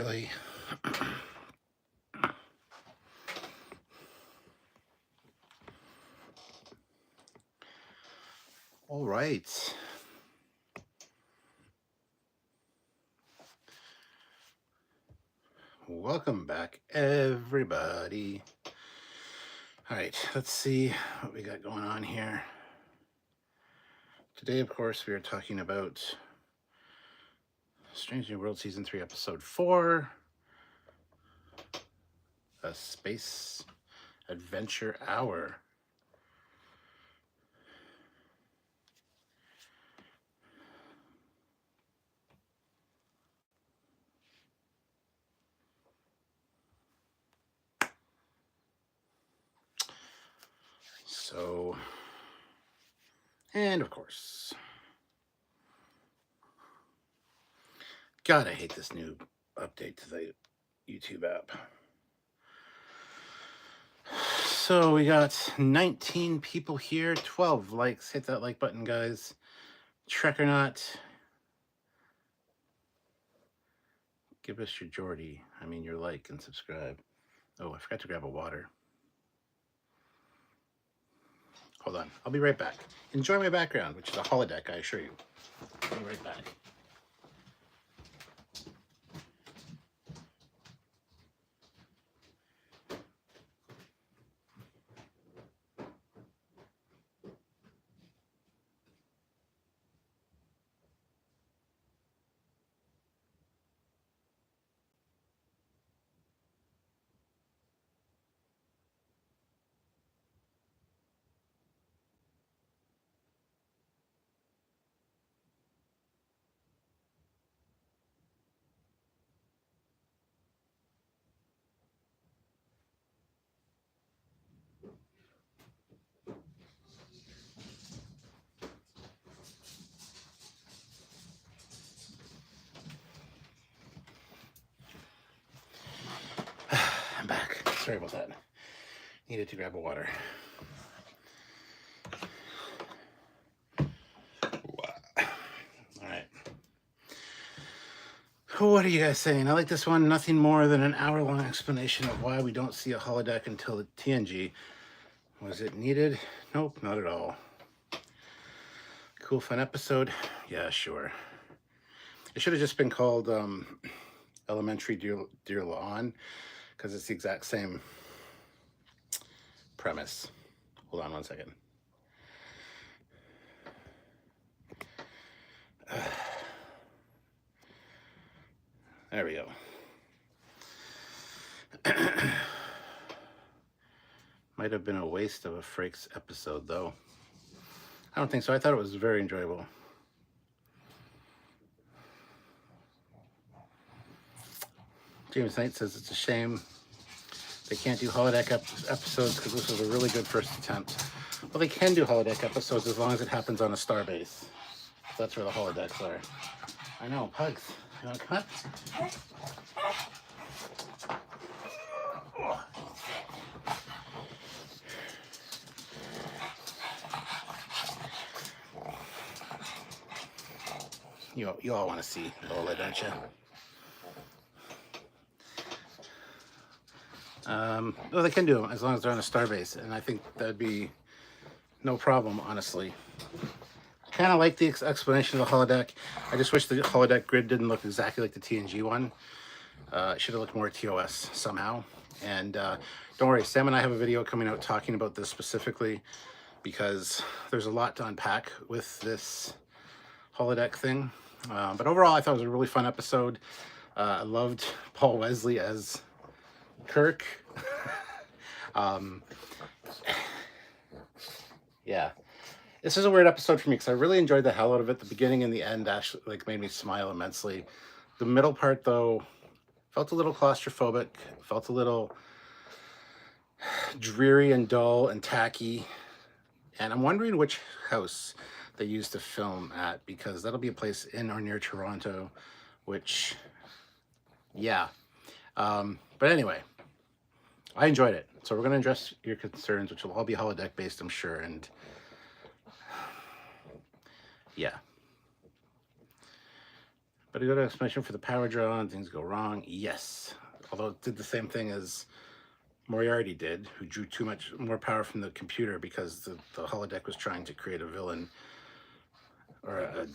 really. All right. Welcome back, everybody. All right, let's see what we got going on here. Today, of course, we are talking about Strange New World Season 3, Episode 4, A Space Adventure Hour. So, and of course, God, I hate this new update to the YouTube app. So we got 19 people here, 12 likes. Hit that like button, guys. Trek or not, give us your your like and subscribe. Oh, I forgot to grab a water. Hold on, I'll be right back. Enjoy my background, which is a holodeck, I assure you. I'll be right back. I'm back. Sorry about that. Needed to grab a water. All right. What are you guys saying? I like this one. Nothing more than an hour-long explanation of why we don't see a holodeck until the TNG. Was it needed? Nope, not at all. Cool, fun episode. Yeah, sure. It should have just been called Elementary Dear Lawn, because it's the exact same premise. Hold on one second. There we go. Might have been a waste of a Frakes episode, though. I don't think so. I thought it was very enjoyable. James Knight says it's a shame they can't do holodeck episodes because this was a really good first attempt. Well, they can do holodeck episodes as long as it happens on a starbase. That's where the holodecks are. I know, pugs. You want to cut? You all want to see Lola, don't you? Well, they can do them as long as they're on a starbase, and I think that'd be no problem, honestly. I kind of like the explanation of the holodeck. I just wish the holodeck grid didn't look exactly like the TNG one. It should have looked more TOS somehow. And don't worry, Sam and I have a video coming out talking about this specifically because there's a lot to unpack with this holodeck thing. But overall, I thought it was a really fun episode. I loved Paul Wesley as Kirk. Yeah, this is a weird episode for me because I really enjoyed the hell out of it. The beginning and the end actually made me smile immensely. The middle part, though, felt a little claustrophobic, felt a little dreary and dull and tacky. And I'm wondering which house they used to film at, because that'll be a place in or near Toronto, which, yeah. But anyway, I enjoyed it. So we're going to address your concerns, which will all be holodeck based, I'm sure. And yeah. But a good explanation for the power draw and things go wrong. Yes. Although it did the same thing as Moriarty did, who drew too much more power from the computer because the holodeck was trying to create a villain or an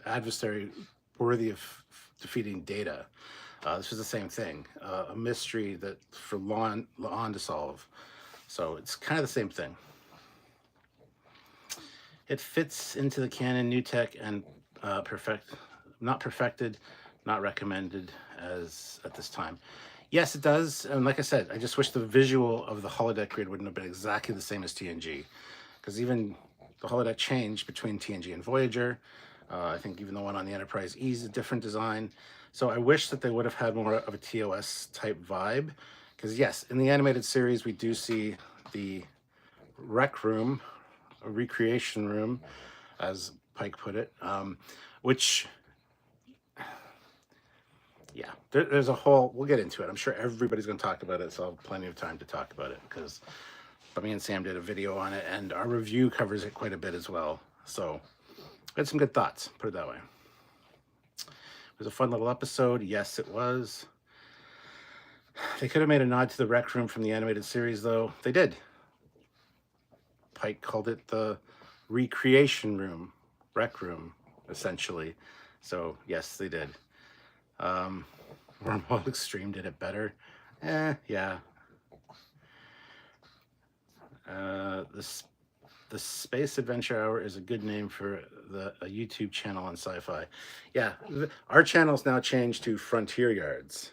adversary worthy of defeating Data. This was the same thing, a mystery that for Lon to solve. So it's kind of the same thing. It fits into the Canon new tech and not perfected, not recommended as at this time. Yes, it does. And like I said, I just wish the visual of the holodeck grid wouldn't have been exactly the same as TNG, because even the holodeck changed between TNG and Voyager. I think even the one on the Enterprise E is a different design. So I wish that they would have had more of a TOS type vibe, because yes, in the animated series, we do see the rec room, a recreation room, as Pike put it, which, yeah, there's a whole, we'll get into it. I'm sure everybody's going to talk about it, so I'll have plenty of time to talk about it, but me and Sam did a video on it, and our review covers it quite a bit as well. So I had some good thoughts, put it that way. It was a fun little episode. Yes, it was. They could have made a nod to the rec room from the animated series, though. They did. Pike called it the recreation room, rec room, essentially. So, yes, they did. Wormhole Extreme did it better. Yeah. The Space Adventure Hour is a good name for a YouTube channel on sci-fi. Yeah, our channel's now changed to Frontieryards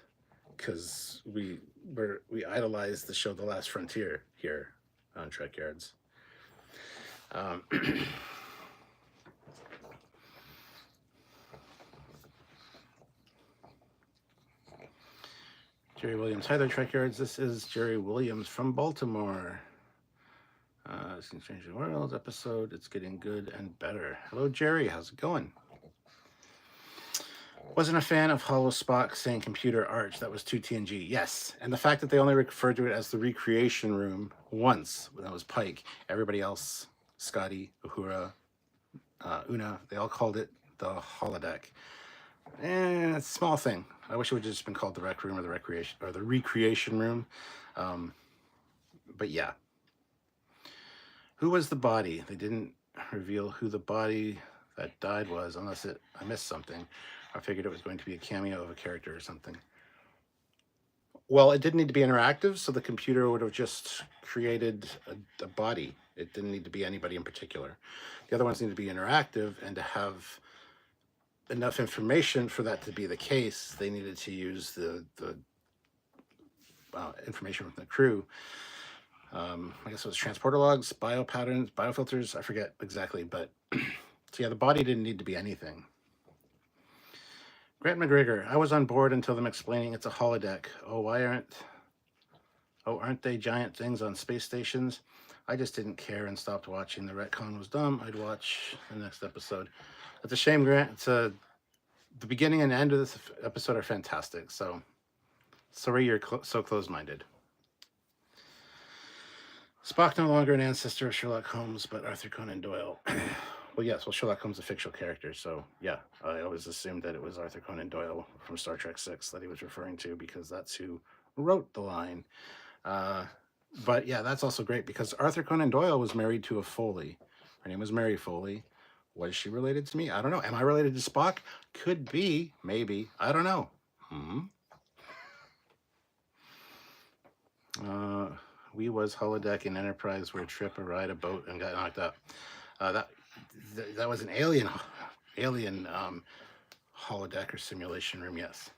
because we idolize the show The Last Frontier here on Trekyards. Jerry Williams. Hi there, Trekyards. This is Jerry Williams from Baltimore. It's in Strange New Worlds episode. It's getting good and better. Hello, Jerry. How's it going? Wasn't a fan of Hollow Spock saying computer arch. That was too TNG. Yes. And the fact that they only referred to it as the recreation room once, when that was Pike. Everybody else, Scotty, Uhura, Una, they all called it the holodeck. It's a small thing. I wish it would have just been called the rec room or the recreation room. But yeah. Who was the body? They didn't reveal who the body that died was, unless I missed something. I figured it was going to be a cameo of a character or something. Well, it didn't need to be interactive, so the computer would have just created a body. It didn't need to be anybody in particular. The other ones need to be interactive, and to have enough information for that to be the case, they needed to use the information from the crew. I guess it was transporter logs, bio patterns, biofilters, I forget exactly, but so yeah, the body didn't need to be anything. Grant McGregor, I was on board until them explaining it's a holodeck. Aren't they giant things on space stations? I just didn't care and stopped watching. The retcon was dumb. I'd watch the next episode. It's a shame, Grant. The beginning and end of this episode are fantastic, so sorry you're so close-minded. Spock no longer an ancestor of Sherlock Holmes, but Arthur Conan Doyle. Well, yes. Well, Sherlock Holmes is a fictional character, so yeah. I always assumed that it was Arthur Conan Doyle from Star Trek VI that he was referring to, because that's who wrote the line. But yeah, that's also great because Arthur Conan Doyle was married to a Foley. Her name was Mary Foley. Was she related to me? I don't know. Am I related to Spock? Could be. Maybe. I don't know. We was holodeck in Enterprise where Trip ride a boat and got knocked up. That was an alien holodeck or simulation room. Yes.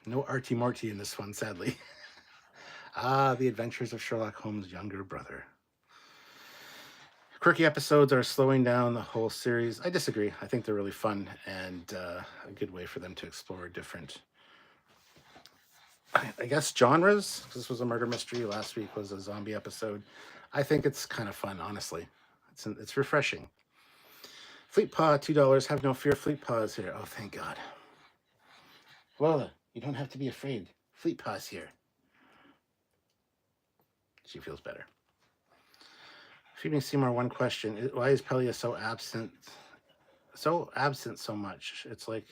No Artie Morty in this one, sadly. The Adventures of Sherlock Holmes' younger brother. Quirky episodes are slowing down the whole series. I disagree. I think they're really fun and a good way for them to explore different, I guess, genres. This was a murder mystery. Last week was a zombie episode. I think it's kind of fun, honestly. It's refreshing. Fleet Paw, $2. Have no fear. Fleet Paw is here. Oh, thank God. Lola, you don't have to be afraid. Fleet Paw's here. She feels better. Phoebe Seymour, one question. Why is Pelia so absent so absent so much. It's like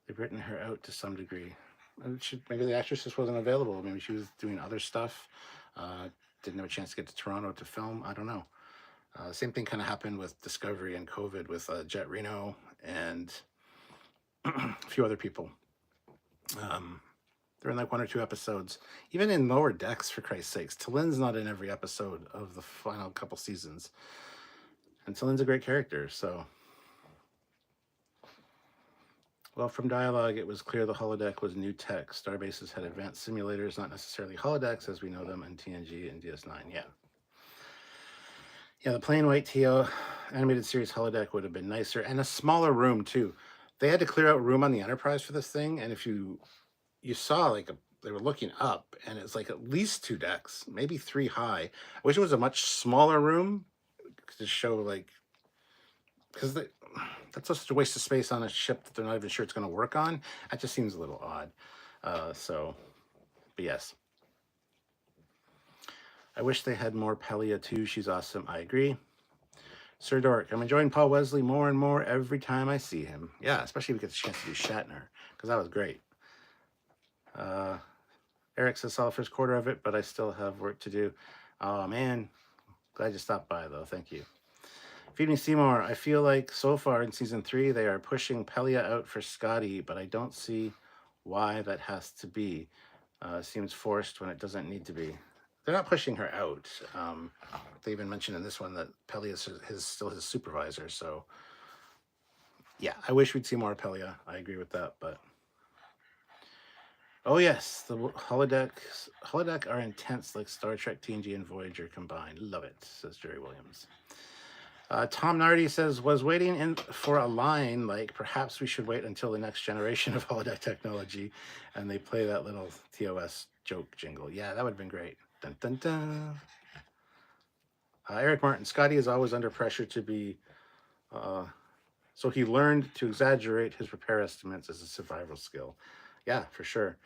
they've written her out to some degree. Maybe the actress just wasn't available. Maybe she was doing other stuff. Uh, didn't have a chance to get to Toronto to film. I don't know. Same thing kind of happened with Discovery and COVID with Jet Reno and a few other people. They're in like 1 or 2 episodes. Even in Lower Decks, for Christ's sakes. Talin's not in every episode of the final couple seasons. And Talin's a great character, so... Well, from dialogue, it was clear the holodeck was new tech. Starbases had advanced simulators, not necessarily holodecks as we know them in TNG and DS9. Yeah. Yeah, the plain white TO animated series holodeck would have been nicer, and a smaller room, too. They had to clear out room on the Enterprise for this thing, and if you saw, like, they were looking up, and it's like at least 2 decks, maybe 3 high. I wish it was a much smaller room to show, like, because that's just a waste of space on a ship that they're not even sure it's going to work on. That just seems a little odd. But yes. I wish they had more Pelia too. She's awesome. I agree. Sir Dork, I'm enjoying Paul Wesley more and more every time I see him. Yeah, especially if we get the chance to do Shatner, because that was great. Eric says saw the first quarter of it, but I still have work to do. Oh man, glad you stopped by though. Thank you. Feed Me Seymour, I feel like so far in season 3 they are pushing Pelia out for Scotty, but I don't see why that has to be. Seems forced when it doesn't need to be. They're not pushing her out. They even mentioned in this one that Pelia is still his supervisor, so yeah, I wish we'd see more Pelia. I agree with that, but oh yes, the holodeck are intense like Star Trek, TNG, and Voyager combined. Love it, says Jerry Williams. Tom Nardi says, was waiting in for a line like, perhaps we should wait until the next generation of holodeck technology, and they play that little TOS joke jingle. Yeah, that would have been great. Dun, dun, dun. Eric Martin, Scotty is always under pressure to be, so he learned to exaggerate his repair estimates as a survival skill. Yeah, for sure.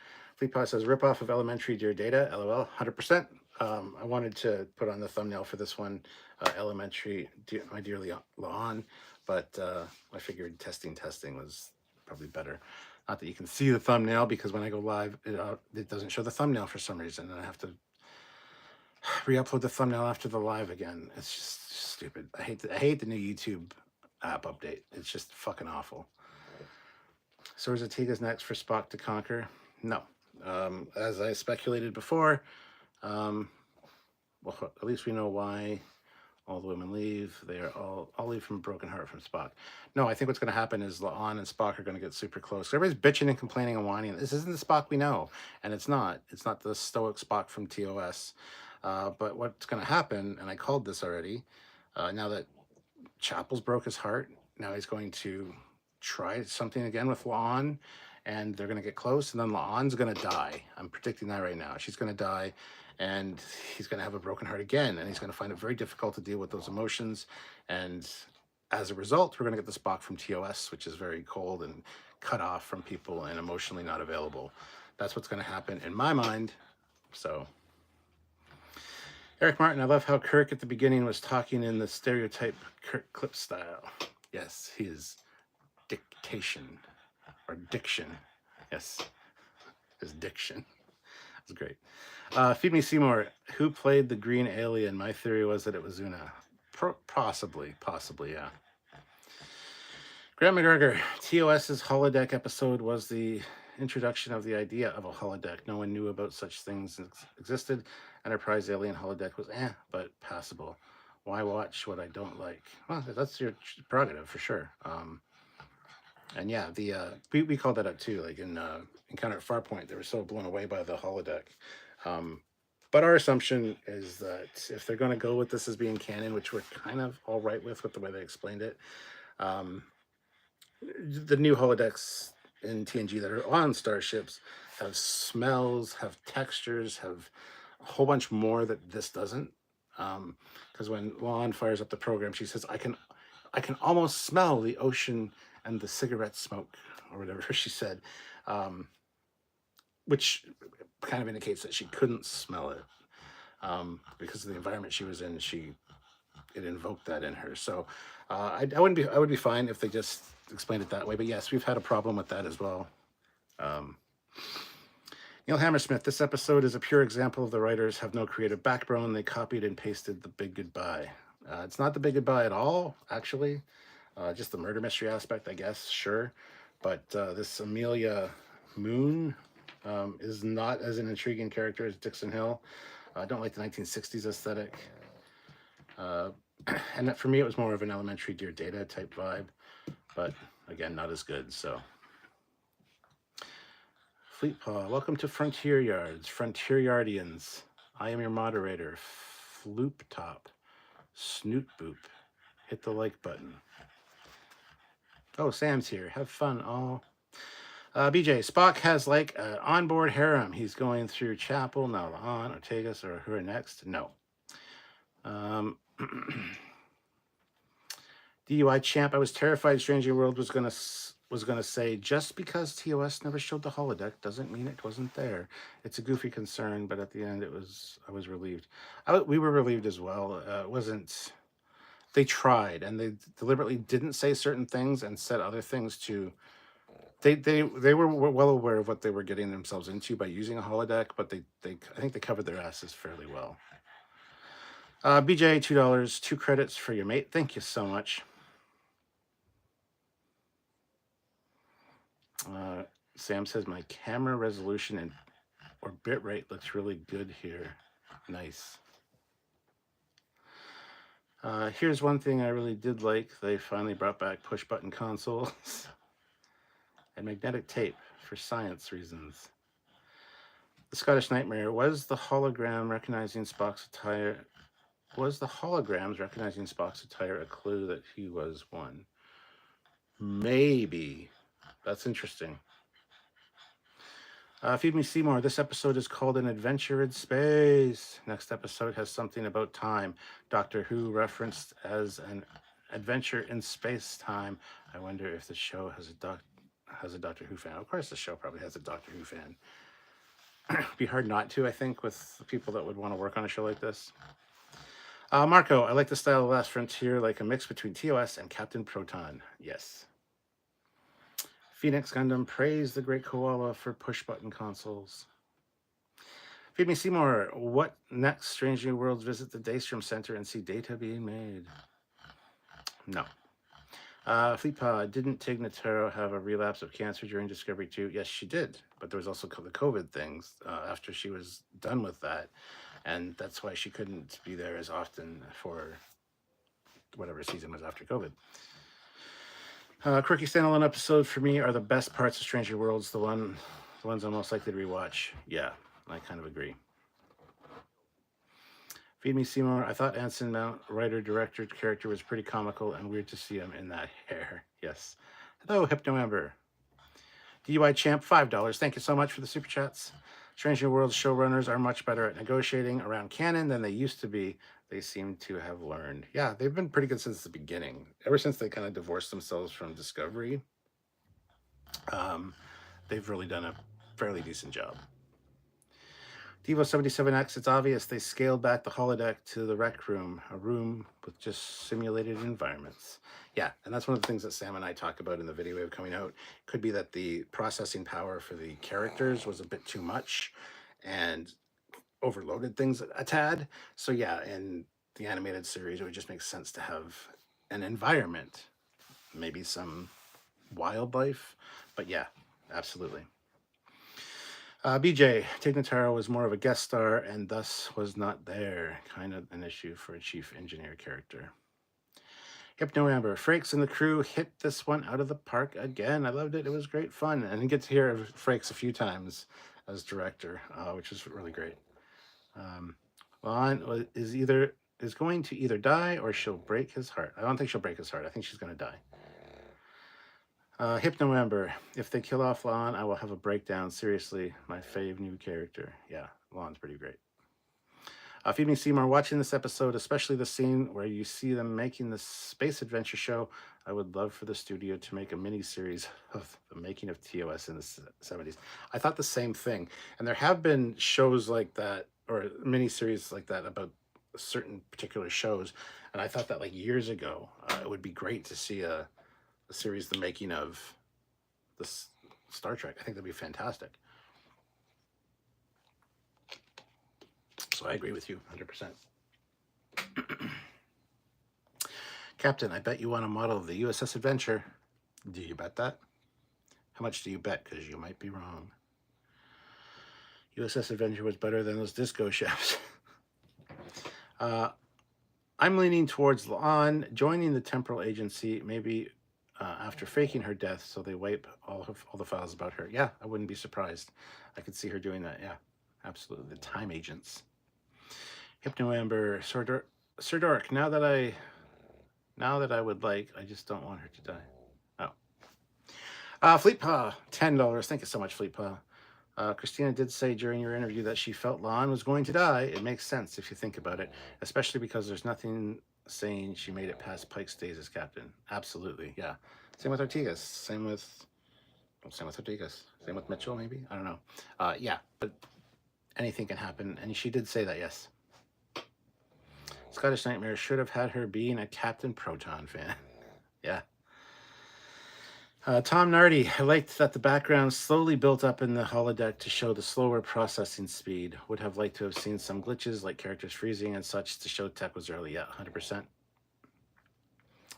FleetPod says, rip off of Elementary Dear Data, LOL, 100%. I wanted to put on the thumbnail for this one, Elementary, My Dear La'an, but I figured testing was probably better. Not that you can see the thumbnail, because when I go live, it doesn't show the thumbnail for some reason, and I have to re-upload the thumbnail after the live again. It's just stupid. I hate the new YouTube app update. It's just fucking awful. So is Atiga's next for Spock to conquer? No. As I speculated before, well, at least we know why all the women leave. They are all leave from a broken heart from Spock. No, I think what's going to happen is La'an and Spock are going to get super close. Everybody's bitching and complaining and whining. This isn't the Spock we know, and it's not. It's not the stoic Spock from TOS. But what's going to happen, and I called this already, now that Chapel's broke his heart, now he's going to try something again with La'an, and they're going to get close, and then La'an's going to die. I'm predicting that right now. She's going to die, and he's going to have a broken heart again, and he's going to find it very difficult to deal with those emotions, and as a result, we're going to get the Spock from TOS, which is very cold and cut off from people and emotionally not available. That's what's going to happen in my mind. So Eric Martin, I love how Kirk at the beginning was talking in the stereotype Kirk clip style. Yes, his dictation, or diction. Yes, his diction. That's great. Feed Me Seymour, who played the green alien? My theory was that it was Una. Possibly, yeah. Grant McGregor, TOS's holodeck episode was the introduction of the idea of a holodeck. No one knew about such things existed. Enterprise alien holodeck was but passable. Why watch what I don't like? Well, that's your prerogative for sure. And yeah, we called that out too. Like in Encounter at Farpoint, they were so blown away by the holodeck. But our assumption is that if they're going to go with this as being canon, which we're kind of all right with the way they explained it, the new holodecks in TNG that are on starships have smells, have textures, have a whole bunch more that this doesn't. Because when La'an fires up the program, she says, I can almost smell the ocean and the cigarette smoke, or whatever she said, which kind of indicates that she couldn't smell it because of the environment she was in. She it invoked that in her. So I wouldn't be, I would be fine if they just explained it that way. But yes, we've had a problem with that as well. Neil Hammersmith, this episode is a pure example of the writers have no creative backbone. They copied and pasted the big goodbye. It's not the big goodbye at all, actually. Just the murder mystery aspect, I guess, sure. But this Amelia Moon is not as an intriguing character as Dixon Hill. I don't like the 1960s aesthetic. And for me, it was more of an elementary Dear Data type vibe. But again, not as good, so... Fleetpaw, welcome to Frontier Yards, Trekyardians. I am your moderator, Floop Top, Snoot Boop. Hit the like button. Oh, Sam's here. Have fun, all. BJ, Spock has like an onboard harem. He's going through Chapel, now La'an, Ortegas, or who are next? No. DUI champ, I was terrified Stranger World was gonna say, just because TOS never showed the holodeck doesn't mean it wasn't there. It's a goofy concern, but at the end I was relieved. We were relieved as well. It wasn't, they tried, and they deliberately didn't say certain things and said other things to, they were well aware of what they were getting themselves into by using a holodeck, but I think they covered their asses fairly well. BJ, $2, 2 credits for your mate. Thank you so much. Sam says my camera resolution or bitrate looks really good here. Nice. Here's one thing I really did like. They finally brought back push button consoles and magnetic tape for science reasons. The Scottish Nightmare, was the holograms recognizing Spock's attire a clue that he was one? Maybe. That's interesting. Feed Me Seymour, this episode is called An Adventure in Space. Next episode has something about time. Doctor Who referenced as an adventure in space time. I wonder if the show has a Doctor Who fan. Of course the show probably has a Doctor Who fan. It'd be hard not to, I think, with the people that would want to work on a show like this. Marco, I like the style of Last Frontier, like a mix between TOS and Captain Proton. Yes. Phoenix Gundam, praise the Great Koala for push-button consoles. Feed Me Seymour, what next? Strange New Worlds visit the Daystrom Center and see data being made. No. Fleetpaw, didn't Tig Notaro have a relapse of cancer during Discovery 2? Yes, she did. But there was also the COVID things after she was done with that. And that's why she couldn't be there as often for whatever season was after COVID. Quirky standalone episode for me are the best parts of Stranger Worlds. The ones I'm most likely to rewatch. Yeah, I kind of agree. Feed Me Seymour, I thought Anson Mount, writer-director character, was pretty comical and weird to see him in that hair. Yes. Hello, Hypno Amber. DUI Champ, $5. Thank you so much for the super chats. Stranger Worlds showrunners are much better at negotiating around canon than they used to be. They seem to have learned. Yeah, they've been pretty good since the beginning. Ever since they kind of divorced themselves from Discovery, they've really done a fairly decent job. Devo77X, it's obvious they scaled back the holodeck to the rec room, a room with just simulated environments. Yeah, and that's one of the things that Sam and I talk about in the video we have coming out. Could be that the processing power for the characters was a bit too much and overloaded things a tad. So yeah, in the animated series, it would just make sense to have an environment, maybe some wildlife, but yeah, absolutely. BJ, Tig Notaro was more of a guest star and thus was not there. Kind of an issue for a chief engineer character. Hypno Amber, Frakes and the crew hit this one out of the park again. I loved it. It was great fun. And I get to hear Frakes a few times as director, which was really great. Lon is going to either die or she'll break his heart. I don't think she'll break his heart. I think she's going to die. Hypno Amber, if they kill off Lon, I will have a breakdown. Seriously, my fave new character. Yeah, Lon's pretty great. Feed Me Seymour, watching this episode, especially the scene where you see them making the space adventure show, I would love for the studio to make a mini-series of the making of TOS in the 70s. I thought the same thing. And there have been shows like that, or mini-series like that about certain particular shows. And I thought that like years ago, it would be great to see a series, the making of this Star Trek. I think that'd be fantastic. So I agree with you 100%. Captain, I bet you want a model of the USS Adventure. Do you bet that? How much do you bet? Because you might be wrong. USS Adventure was better than those disco ships. I'm leaning towards La'an joining the temporal agency, maybe after faking her death, so they wipe all the files about her. Yeah, I wouldn't be surprised. I could see her doing that. Yeah, absolutely. The time agents. Hypno Amber, Sir Dork. Now that I would like, I just don't want her to die. Oh. Fleet Paw, $10. Thank you so much, Fleet Paw. Christina did say during your interview that she felt La'an was going to die. It makes sense if you think about it, especially because there's nothing saying she made it past Pike's days as captain. Absolutely, yeah. Same with Ortigas. Same with Ortigas. Same with Mitchell, maybe? I don't know. Yeah, but anything can happen, and she did say that, yes. Scottish Nightmare should have had her being a Captain Proton fan. Yeah. Tom Nardi, I liked that the background slowly built up in the holodeck to show the slower processing speed. Would have liked to have seen some glitches like characters freezing and such to show tech was early. Yeah, 100%.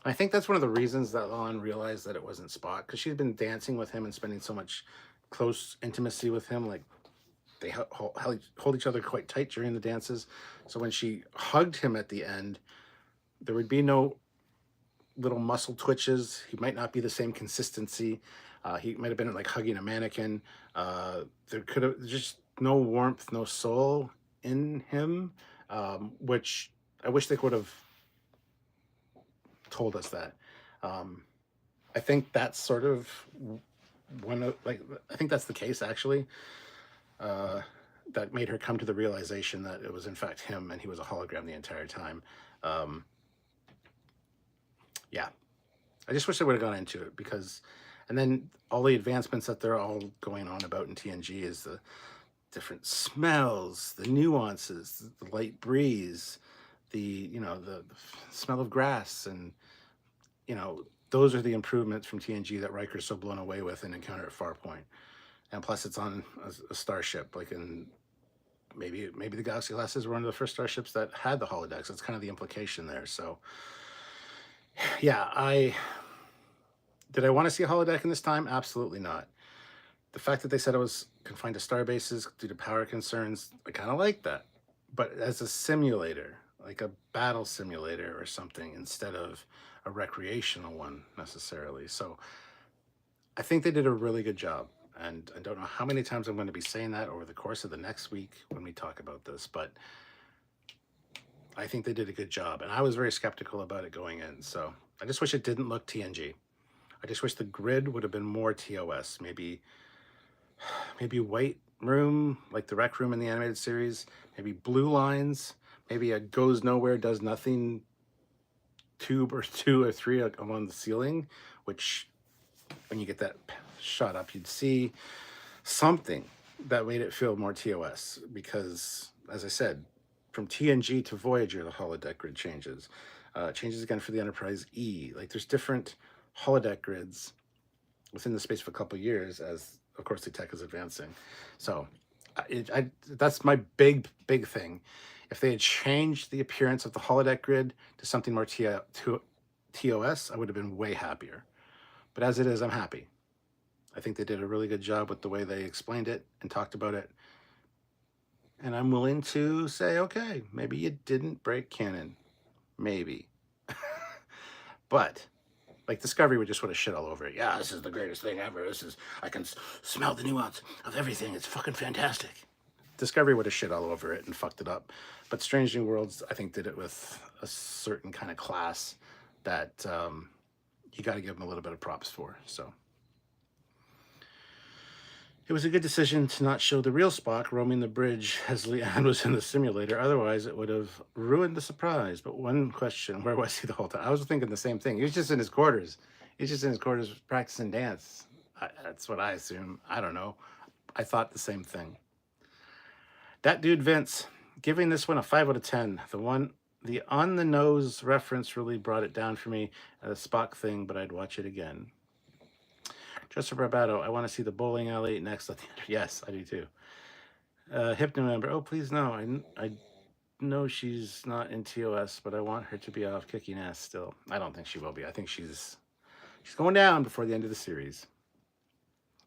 I think that's one of the reasons that La'an realized that it wasn't Spock, because she'd been dancing with him and spending so much close intimacy with him. Like, they hold each other quite tight during the dances. So when she hugged him at the end, there would be no little muscle twitches. He might not be the same consistency. He might have been like hugging a mannequin. There could have just no warmth, no soul in him, which I wish they could have told us that. I think that's sort of I think that's the case actually. That made her come to the realization that it was in fact him and he was a hologram the entire time. Yeah, I just wish they would have gone into it because, and then all the advancements that they're all going on about in TNG is the different smells, the nuances, the light breeze, the smell of grass, and those are the improvements from TNG that Riker's so blown away with in Encounter at Farpoint. And plus, it's on a starship, like in maybe the Galaxy Classes were one of the first starships that had the holodecks. That's kind of the implication there. So, yeah, did I want to see a holodeck in this time? Absolutely not. The fact that they said it was confined to star bases due to power concerns, I kind of like that. But as a simulator, like a battle simulator or something, instead of a recreational one necessarily. So I think they did a really good job. And I don't know how many times I'm going to be saying that over the course of the next week when we talk about this, but I think they did a good job. And I was very skeptical about it going in. So I just wish it didn't look TNG. I just wish the grid would have been more TOS. Maybe white room, like the rec room in the animated series. Maybe blue lines. Maybe a goes nowhere, does nothing tube or 2 or 3 along the ceiling, which when you get that shot up, you'd see something that made it feel more TOS. Because, as I said, from TNG to Voyager, the holodeck grid changes. Changes again for the Enterprise E. Like, there's different holodeck grids within the space of a couple of years as, of course, the tech is advancing. So that's my big thing. If they had changed the appearance of the holodeck grid to something more TOS, I would have been way happier. But as it is, I'm happy. I think they did a really good job with the way they explained it and talked about it. And I'm willing to say, okay, maybe you didn't break canon. Maybe. But, like, Discovery would just want to shit all over it. Yeah, this is the greatest thing ever. I can smell the nuance of everything. It's fucking fantastic. Discovery would have shit all over it and fucked it up. But Strange New Worlds, I think, did it with a certain kind of class that you got to give them a little bit of props for. So it was a good decision to not show the real Spock roaming the bridge as Leanne was in the simulator. Otherwise, it would have ruined the surprise. But one question, where was he the whole time? I was thinking the same thing. He was just in his quarters. He's just in his quarters practicing dance. That's what I assume. I don't know. I thought the same thing. That dude, Vince. Giving this one a 5 out of 10. The on the nose reference really brought it down for me. The Spock thing, but I'd watch it again. Joseph Barbato, I want to see the bowling alley next. Yes, I do too. Hypno member, oh please no. I know she's not in TOS, but I want her to be off kicking ass still. I don't think she will be. I think she's going down before the end of the series.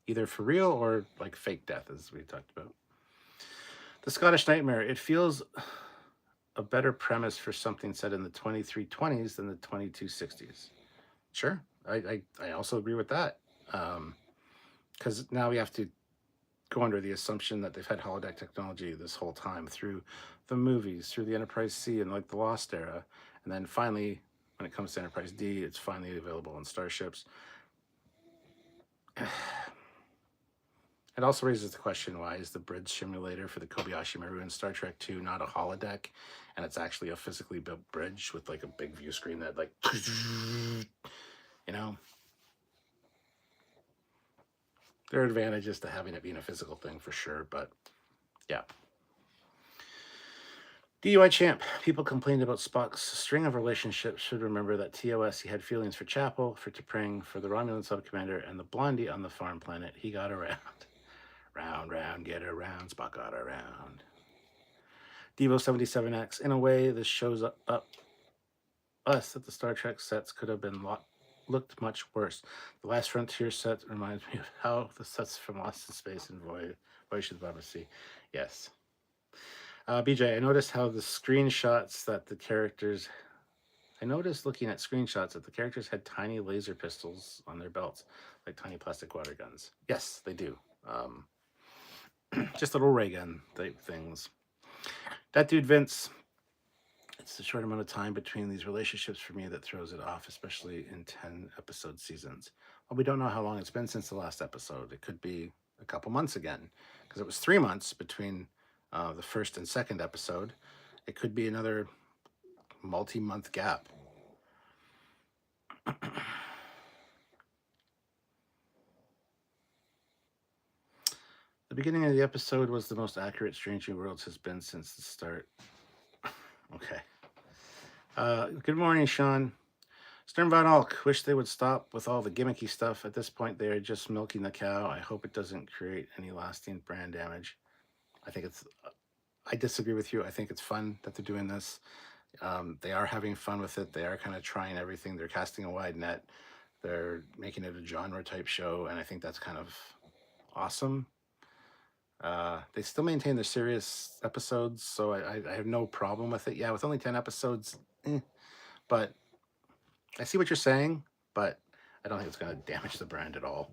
Either for real or like fake death, as we talked about. The Scottish Nightmare. It feels a better premise for something set in the 2320s than the 2260s. Sure, I also agree with that. Because now we have to go under the assumption that they've had holodeck technology this whole time through the movies, through the Enterprise C and like the Lost era. And then finally, when it comes to Enterprise D, it's finally available on starships. It also raises the question, why is the bridge simulator for the Kobayashi Maru in Star Trek 2 not a holodeck, and it's actually a physically built bridge with like a big view screen that like, you know? There are advantages to having it being a physical thing for sure, but yeah. DUI champ. People complained about Spock's string of relationships. Should remember that TOS, he had feelings for Chapel, for T'Pring, for the Romulan sub-commander, and the blondie on the farm planet. He got around. Round, round, get around. Spock got around. Devo77X. In a way, this shows up us that the Star Trek sets could have been looked much worse. The Last Frontier set reminds me of how the sets from Lost in Space and Voyage of the Bottom Sea. Yes. BJ, I noticed how the screenshots that the characters... I noticed looking at screenshots that the characters had tiny laser pistols on their belts, like tiny plastic water guns. Yes, they do. Just little ray gun type things. That dude Vince, it's the short amount of time between these relationships for me that throws it off, especially in 10-episode seasons. Well, we don't know how long it's been since the last episode. It could be a couple months again, because it was 3 months between the first and second episode. It could be another multi-month gap. The beginning of the episode was the most accurate Strange New Worlds has been since the start. Okay. Good morning, Sean. Stern Von Alk, wish they would stop with all the gimmicky stuff. At this point, they are just milking the cow. I hope it doesn't create any lasting brand damage. I disagree with you. I think it's fun that they're doing this. They are having fun with it. They are kind of trying everything. They're casting a wide net. They're making it a genre type show, and I think that's kind of awesome. They still maintain their serious episodes, so I have no problem with it. Yeah, with only 10 episodes, but I see what you're saying, but I don't think it's going to damage the brand at all.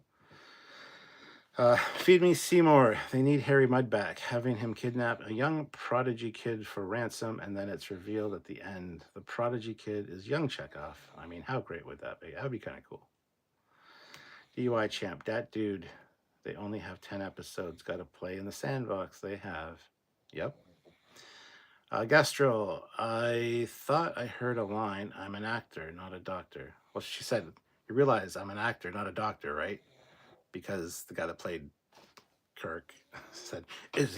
Feed me Seymour. They need Harry Mudd back, having him kidnap a young prodigy kid for ransom, and then it's revealed at the end the prodigy kid is young Chekhov. I mean, how great would that be? That would be kind of cool. DUI champ, that dude. They only have 10 episodes. Got to play in the sandbox they have. Yep. Gastro, I thought I heard a line, I'm an actor, not a doctor. Well, she said, you realize I'm an actor, not a doctor, right? Because the guy that played Kirk said, is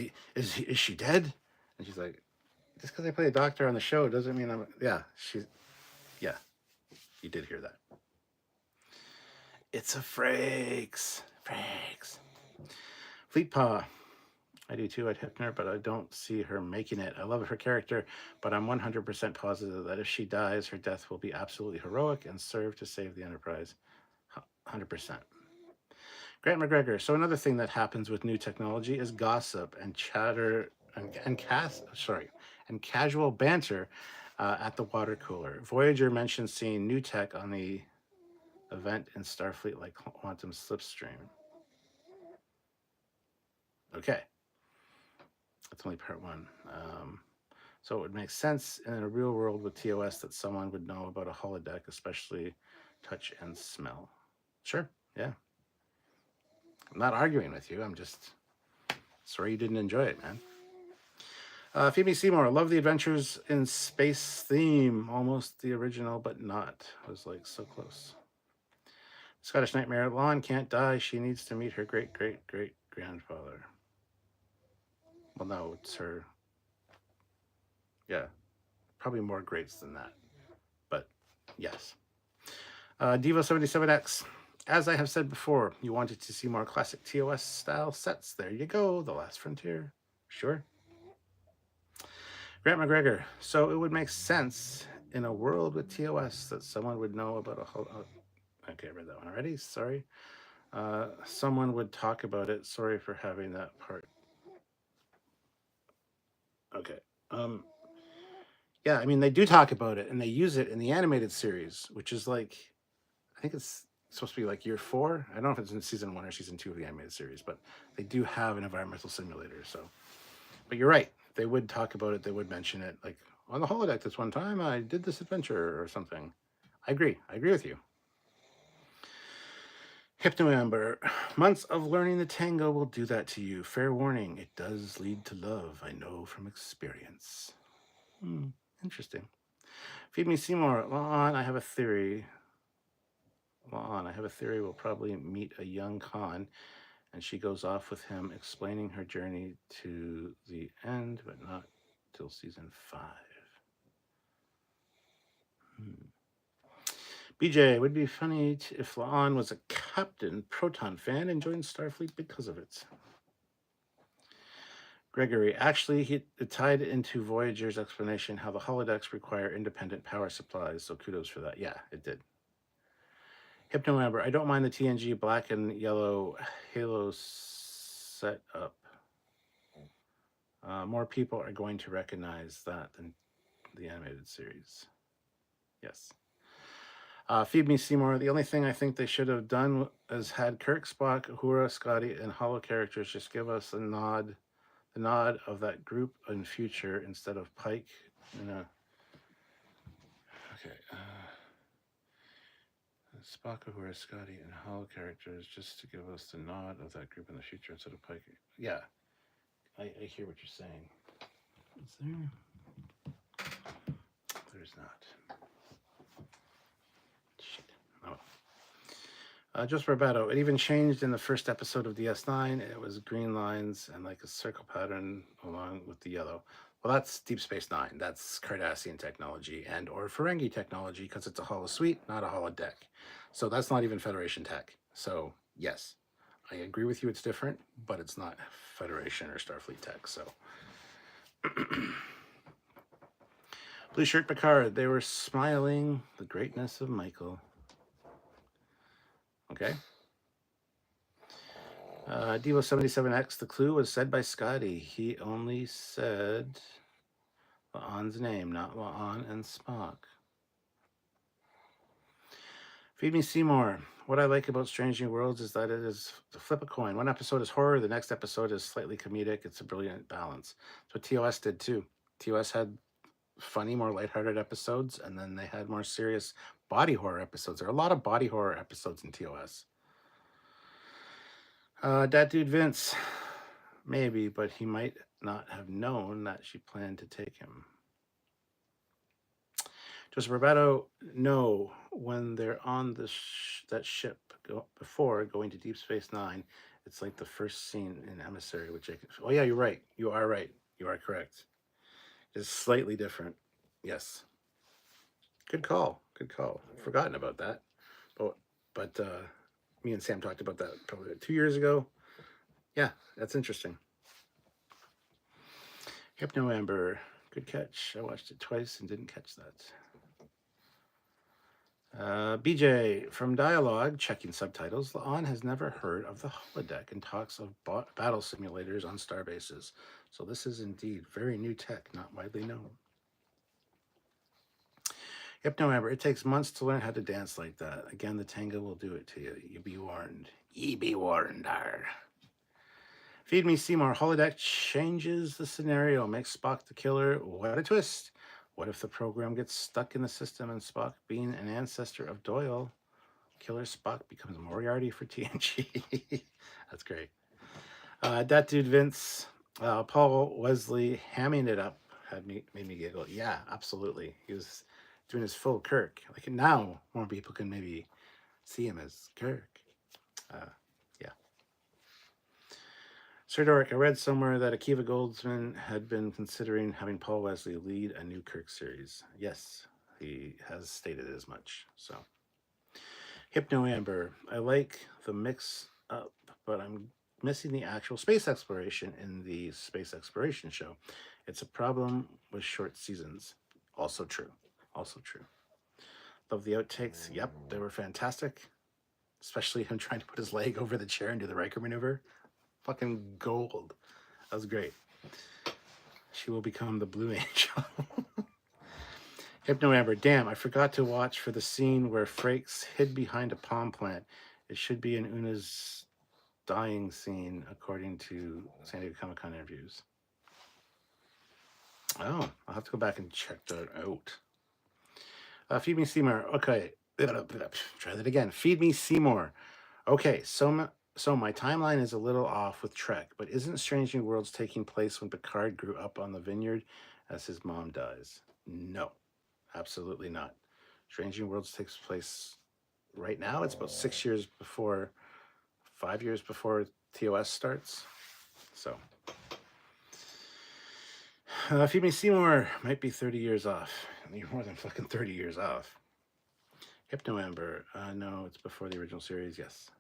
she dead? And she's like, just because I play a doctor on the show doesn't mean I'm... Yeah, you did hear that. It's a Frakes. Fleet Paw. I do too at Hypner, but I don't see her making it. I love her character, but I'm 100% positive that if she dies, her death will be absolutely heroic and serve to save the Enterprise. 100%. Grant McGregor. So another thing that happens with new technology is gossip and chatter and casual banter at the water cooler. Voyager mentioned seeing new tech on the event in Starfleet like quantum slipstream. Okay. That's only part one. So it would make sense in a real world with TOS that someone would know about a holodeck, especially touch and smell. Sure, yeah. I'm not arguing with you. I'm just sorry you didn't enjoy it, man. Phoebe Seymour, I love the Adventures in Space theme. Almost the original, but not. I was like so close. Scottish Nightmare, Lon can't die. She needs to meet her great-great-great-grandfather. Well, no, it's her Yeah, probably more greats than that. But yes. Devo77X. As I have said before, you wanted to see more classic TOS style sets. There you go. The Last Frontier. Sure. Grant McGregor. So it would make sense in a world with TOS that someone would know about okay, I read that one already. Sorry. Someone would talk about it. Sorry for having that part. Okay. Yeah, I mean, they do talk about it and they use it in the animated series, which is like, I think it's supposed to be like year 4. I don't know if it's in season 1 or season 2 of the animated series, but they do have an environmental simulator. So, but you're right. They would talk about it. They would mention it. Like on the holodeck this one time, I did this adventure or something. I agree. I agree with you. Hypnoamber. Months of learning the tango will do that to you. Fair warning. It does lead to love. I know from experience. Interesting. Feed me Seymour. Lon, I have a theory. Lon, I have a theory we'll probably meet a young Khan, and she goes off with him, explaining her journey to the end, but not till season 5. BJ, would be funny if La'an was a Captain Proton fan and joined Starfleet because of it. Gregory, actually, it tied into Voyager's explanation how the holodecks require independent power supplies, so kudos for that. Yeah, it did. Hypnoamber, I don't mind the TNG black and yellow halo setup. More people are going to recognize that than the animated series. Yes. Feed me Seymour. The only thing I think they should have done is had Kirk, Spock, Uhura, Scotty, and Holo characters just give us the nod of that group in future instead of Pike. Okay. Spock, Uhura, Scotty, and Holo characters just to give us the nod of that group in the future instead of Pike. Yeah, I hear what you're saying. Is there? There's not. Shit. Oh. Just Barbato. It even changed in the first episode of DS9. It was green lines and like a circle pattern along with the yellow. Well, that's Deep Space Nine. That's Cardassian technology and or Ferengi technology because it's a holosuite, not a holodeck. So that's not even Federation tech. So yes, I agree with you. It's different, but it's not Federation or Starfleet tech. So. Blue Shirt Picard, they were smiling the greatness of Michael. Okay. Devo77X, the clue was said by Scotty. He only said La'an's name, not La'an and Spock. Feed me Seymour. What I like about Strange New Worlds is that it is to flip a coin. One episode is horror, the next episode is slightly comedic. It's a brilliant balance. That's what TOS did too. TOS had funny, more lighthearted episodes, and then they had more serious body horror episodes. There are a lot of body horror episodes in TOS. That dude Vince, maybe, but he might not have known that she planned to take him. Joseph Roberto, no, when they're on that ship before going to Deep Space Nine, it's like the first scene in Emissary with Jacob. Oh yeah, you're right. You are right. You are correct. It's slightly different. Yes. Good call. Good call. Forgotten about that. But me and Sam talked about that probably 2 years ago. Yeah, that's interesting. Hypnoamber, good catch. I watched it twice and didn't catch that. BJ, from dialogue, checking subtitles, La'an has never heard of the holodeck and talks of battle simulators on starbases. So this is indeed very new tech, not widely known. Hypnoamber, it takes months to learn how to dance like that. Again, the tango will do it to you. You be warned. Ye be warned, ar. Feed me Seymour. Holodeck changes the scenario, makes Spock the killer. What a twist. What if the program gets stuck in the system and Spock, being an ancestor of Doyle, killer Spock becomes Moriarty for TNG? That's great. That dude Vince, Paul Wesley hamming it up made me giggle. Yeah, absolutely. He was doing his full Kirk. Like now, more people can maybe see him as Kirk. Yeah. Sir Doric, I read somewhere that Akiva Goldsman had been considering having Paul Wesley lead a new Kirk series. Yes, he has stated as much. So, Hypno Amber, I like the mix up, but I'm missing the actual space exploration in the space exploration show. It's a problem with short seasons. Also true. Also true. Love the outtakes. Yep, they were fantastic. Especially him trying to put his leg over the chair and do the Riker maneuver. Fucking gold. That was great. She will become the Blue Angel. Hypno Amber, damn, I forgot to watch for the scene where Frakes hid behind a palm plant. It should be in Una's dying scene, according to San Diego Comic Con interviews. Oh, I'll have to go back and check that out. Feed me Seymour. Okay. Try that again. Feed me Seymour. Okay, so my timeline is a little off with Trek, but isn't Strange New Worlds taking place when Picard grew up on the vineyard as his mom dies? No, absolutely not. Strange New Worlds takes place right now. It's about 5 years before TOS starts. So, Feed Me Seymour might be 30 years off. You're more than fucking 30 years off. Hypno Amber, no, it's before the original series, yes.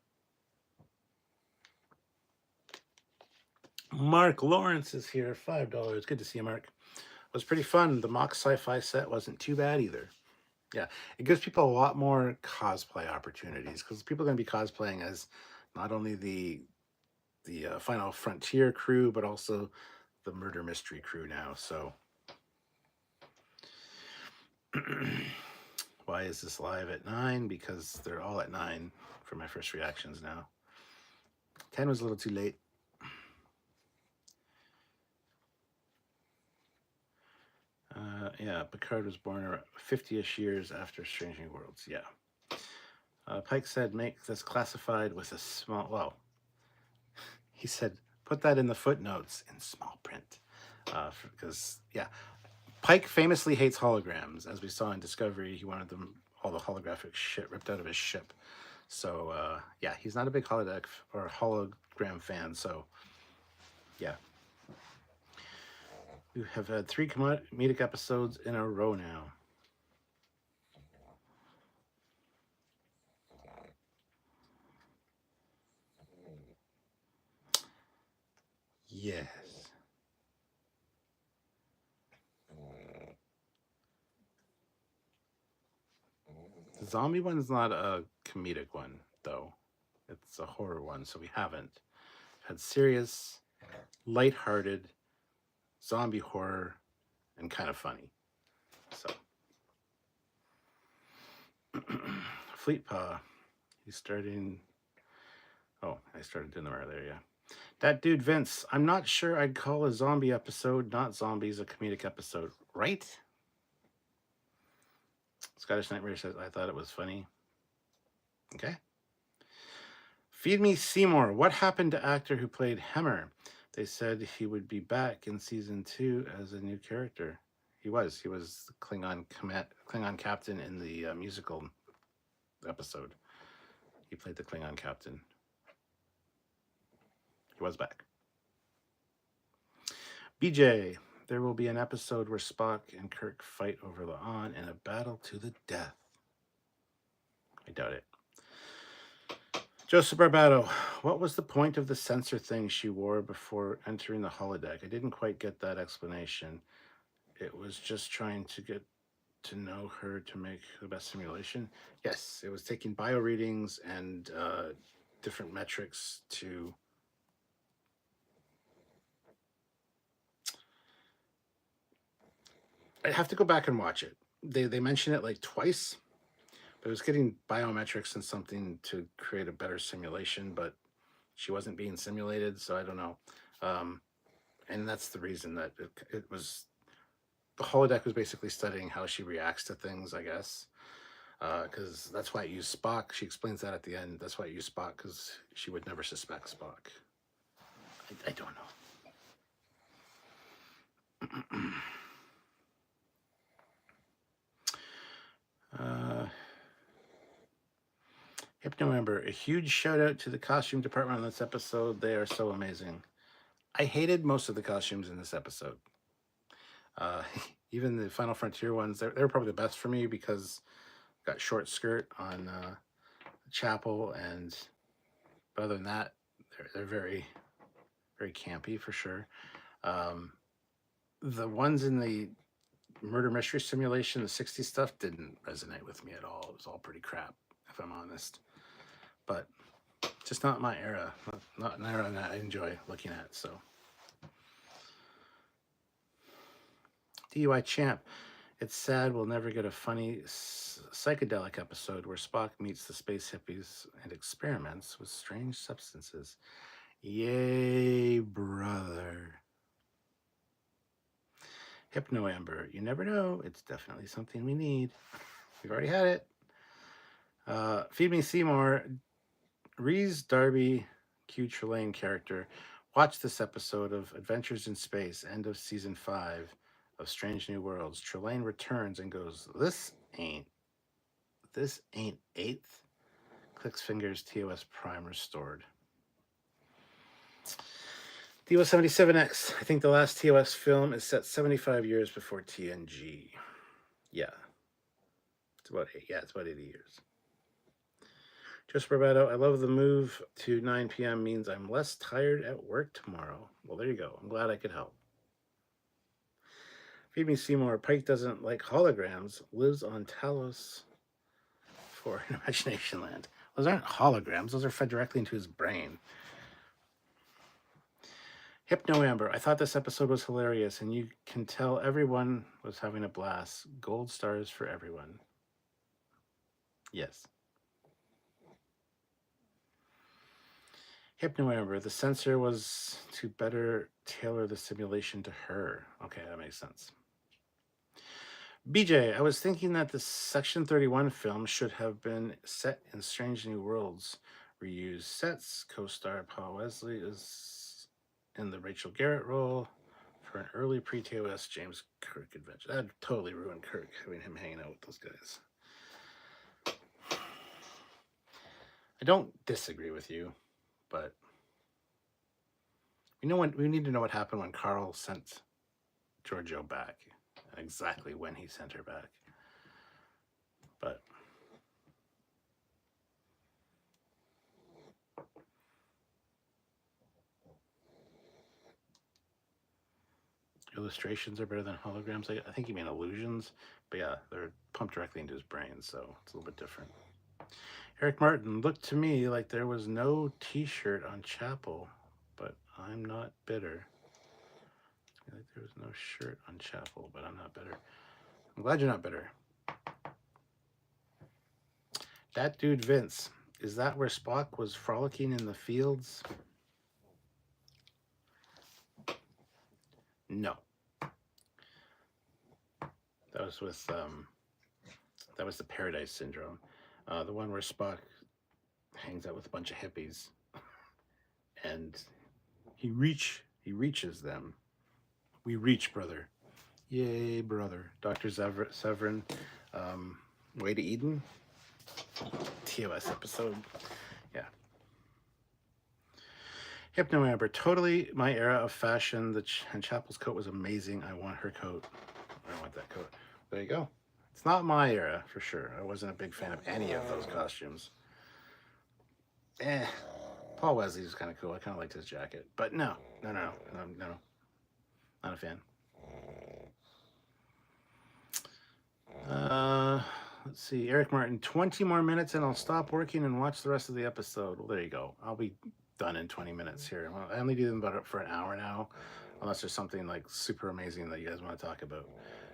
Mark Lawrence is here, $5. Good to see you, Mark. It was pretty fun. The mock sci-fi set wasn't too bad either. Yeah, it gives people a lot more cosplay opportunities because people are going to be cosplaying as not only the Final Frontier crew, but also the Murder Mystery crew now. So, why is this live at 9? Because they're all at 9 for my first reactions now. 10 was a little too late. Yeah, Picard was born around 50-ish years after Strange New Worlds. Yeah. Pike said, make this classified with a small, well, he said, put that in the footnotes in small print. Because, yeah, Pike famously hates holograms. As we saw in Discovery, he wanted all the holographic shit ripped out of his ship. So, yeah, he's not a big holodeck or hologram fan. So, yeah. We have had 3 comedic episodes in a row now. Yes. The zombie one's not a comedic one, though. It's a horror one, so we haven't. Had serious, lighthearted, zombie horror, and kind of funny. So. Fleet Paw. He's starting. Oh, I started doing them earlier, yeah. That dude Vince, I'm not sure I'd call a zombie episode, not zombies, a comedic episode, right? Scottish Nightmare says, I thought it was funny. Okay. Feed Me Seymour. What happened to actor who played Hemmer? They said he would be back in season 2 as a new character. He was the Klingon captain in the musical episode. He played the Klingon captain. He was back. BJ, there will be an episode where Spock and Kirk fight over La'an in a battle to the death. I doubt it. Joseph Barbato, what was the point of the sensor thing she wore before entering the holodeck? I didn't quite get that explanation. It was just trying to get to know her to make the best simulation. Yes, it was taking bio readings and different metrics to... I'd have to go back and watch it. They mention it like twice, but it was getting biometrics and something to create a better simulation, but she wasn't being simulated, so I don't know. And that's the reason that it was... The holodeck was basically studying how she reacts to things, I guess. Because that's why it used Spock. She explains that at the end. That's why it used Spock, because she would never suspect Spock. I don't know. Hypno Amber, a huge shout out to the costume department on this episode. They are so amazing. I hated most of the costumes in this episode. Even the Final Frontier ones, they're probably the best for me because got short skirt on Chapel, and but other than that, they're very very campy for sure. Um, the ones in the murder mystery simulation, the 60s stuff, didn't resonate with me at all. It was all pretty crap, if I'm honest. But just not my era. Not an era that I enjoy looking at. So, DUI Champ. It's sad we'll never get a funny psychedelic episode where Spock meets the space hippies and experiments with strange substances. Yay, brother. Hypno Amber. You never know. It's definitely something we need. We've already had it. Feed Me Seymour. Rhys Darby, Q Trelane character. Watch this episode of Adventures in Space, end of season 5 of Strange New Worlds. Trelane returns and goes, This ain't 8th. Clicks fingers, TOS Prime restored. DO77X. I think the last TOS film is set 75 years before TNG. Yeah. It's about 80 years. Joseph Barbato, I love the move to 9 p.m. means I'm less tired at work tomorrow. Well, there you go. I'm glad I could help. Feed Me Seymour. Pike doesn't like holograms. Lives on Talos for Imagination Land. Those aren't holograms. Those are fed directly into his brain. Hypno Amber. I thought this episode was hilarious, and you can tell everyone was having a blast. Gold stars for everyone. Yes. Hypno Amber. The sensor was to better tailor the simulation to her. Okay, that makes sense. BJ, I was thinking that the Section 31 film should have been set in Strange New Worlds. Reused sets. Co-star Paul Wesley is in the Rachel Garrett role for an early pre-TOS James Kirk adventure. That'd totally ruin Kirk, having him hanging out with those guys. I don't disagree with you, but we need to know what happened when Carl sent Giorgio back. Exactly when he sent her back. But illustrations are better than holograms. I think you mean illusions. But yeah, they're pumped directly into his brain, so it's a little bit different. Eric Martin, looked to me like there was no t-shirt on Chapel, but I'm not bitter. Like there was no shirt on Chapel, but I'm not bitter. I'm glad you're not bitter. That dude Vince, is that where Spock was frolicking in the fields? No. That was with that was the Paradise Syndrome. The one where Spock hangs out with a bunch of hippies and he reaches them. We reach, brother. Yay, brother. Dr. Severin, Way to Eden. TOS episode. Yeah. Hypno Amber, totally my era of fashion. And Chapel's coat was amazing. I want her coat. I want that coat. There you go. It's not my era, for sure. I wasn't a big fan of any of those costumes. Paul Wesley was kind of cool. I kind of liked his jacket. But no. Not a fan. Let's see. Eric Martin, 20 more minutes and I'll stop working and watch the rest of the episode. Well, there you go. I'll be done in 20 minutes here. I only do them about for an hour now, unless there's something like super amazing that you guys want to talk about.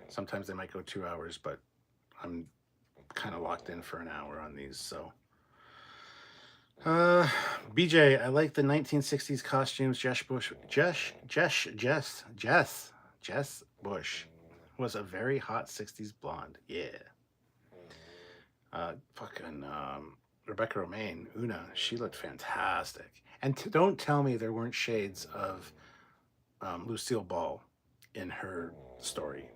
Sometimes they might go 2 hours, but I'm kind of locked in for an hour on these. So, BJ, I like the 1960s costumes. Jess Bush was a very hot 60s blonde. Yeah. Rebecca Romaine, Una, she looked fantastic. And don't tell me there weren't shades of Lucille Ball in her story.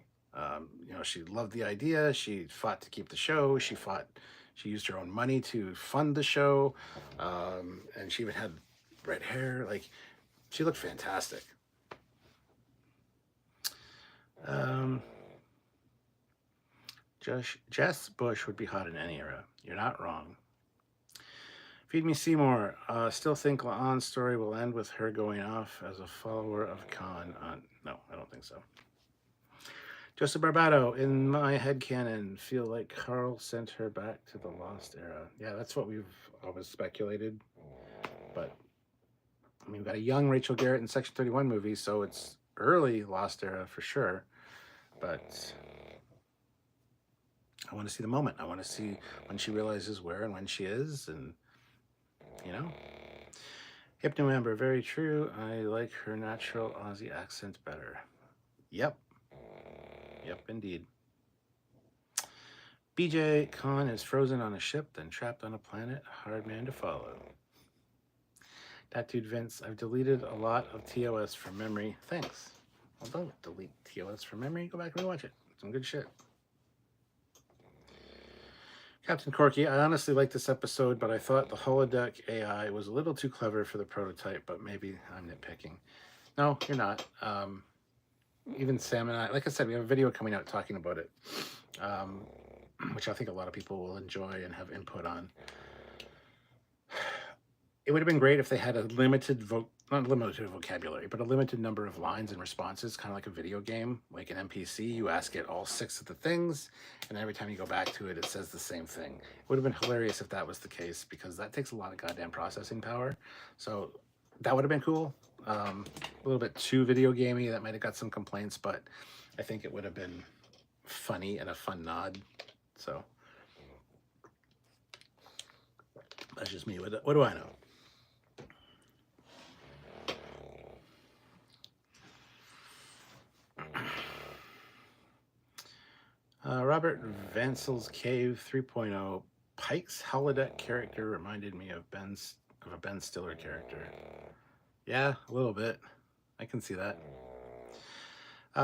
She loved the idea. She fought to keep the show. She used her own money to fund the show. And she even had red hair. Like, She looked fantastic. Jess Bush would be hot in any era. You're not wrong. Feed Me Seymour. Still think La'an's story will end with her going off as a follower of Khan. No, I don't think so. Joseph Barbado, in my headcanon, feel like Carl sent her back to the Lost era. Yeah, that's what we've always speculated. But, I mean, we've got a young Rachel Garrett in Section 31 movie, so it's early Lost era for sure. But I want to see the moment. I want to see when she realizes where and when she is, and, you know. Hypno Amber, very true. I like her natural Aussie accent better. Yep. Yep, indeed. BJ Khan is frozen on a ship, then trapped on a planet. Hard man to follow. Tattooed Vince, I've deleted a lot of TOS from memory. Thanks. Well, don't delete TOS from memory. Go back and rewatch it. Some good shit. Captain Corky, I honestly like this episode, but I thought the holodeck AI was a little too clever for the prototype, but maybe I'm nitpicking. No, you're not. Even Sam and I, like I said, we have a video coming out talking about it, which I think a lot of people will enjoy and have input on. It would have been great if they had a limited not limited vocabulary, but a limited number of lines and responses, kind of like a video game, like an NPC. You ask it all 6 of the things, and every time you go back to it, it says the same thing. It would have been hilarious if that was the case, because that takes a lot of goddamn processing power. So that would have been cool. A little bit too video gamey. That might have got some complaints, but I think it would have been funny and a fun nod. So that's just me. What do I know? Robert Vansel's Cave 3.0. Pike's holodeck character reminded me of a Ben Stiller character. Yeah, a little bit. I can see that.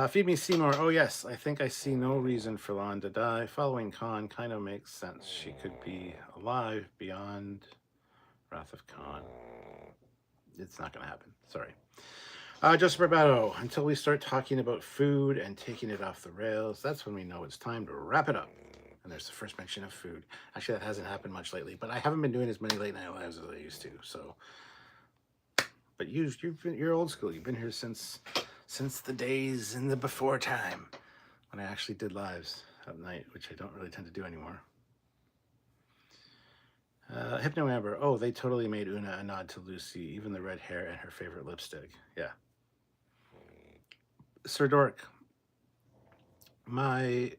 Feed Me Seymour. Oh yes, I think I see no reason for Lon to die. Following Khan kind of makes sense. She could be alive beyond Wrath of Khan. It's not going to happen. Sorry. Joseph Barbado, until we start talking about food and taking it off the rails, that's when we know it's time to wrap it up. And there's the first mention of food. Actually, that hasn't happened much lately, but I haven't been doing as many late night lives as I used to. So, but you're old school. You've been here since the days in the before time when I actually did lives at night, which I don't really tend to do anymore. Hypno Amber, oh, they totally made Una a nod to Lucy, even the red hair and her favorite lipstick. Yeah. Sir Dork, my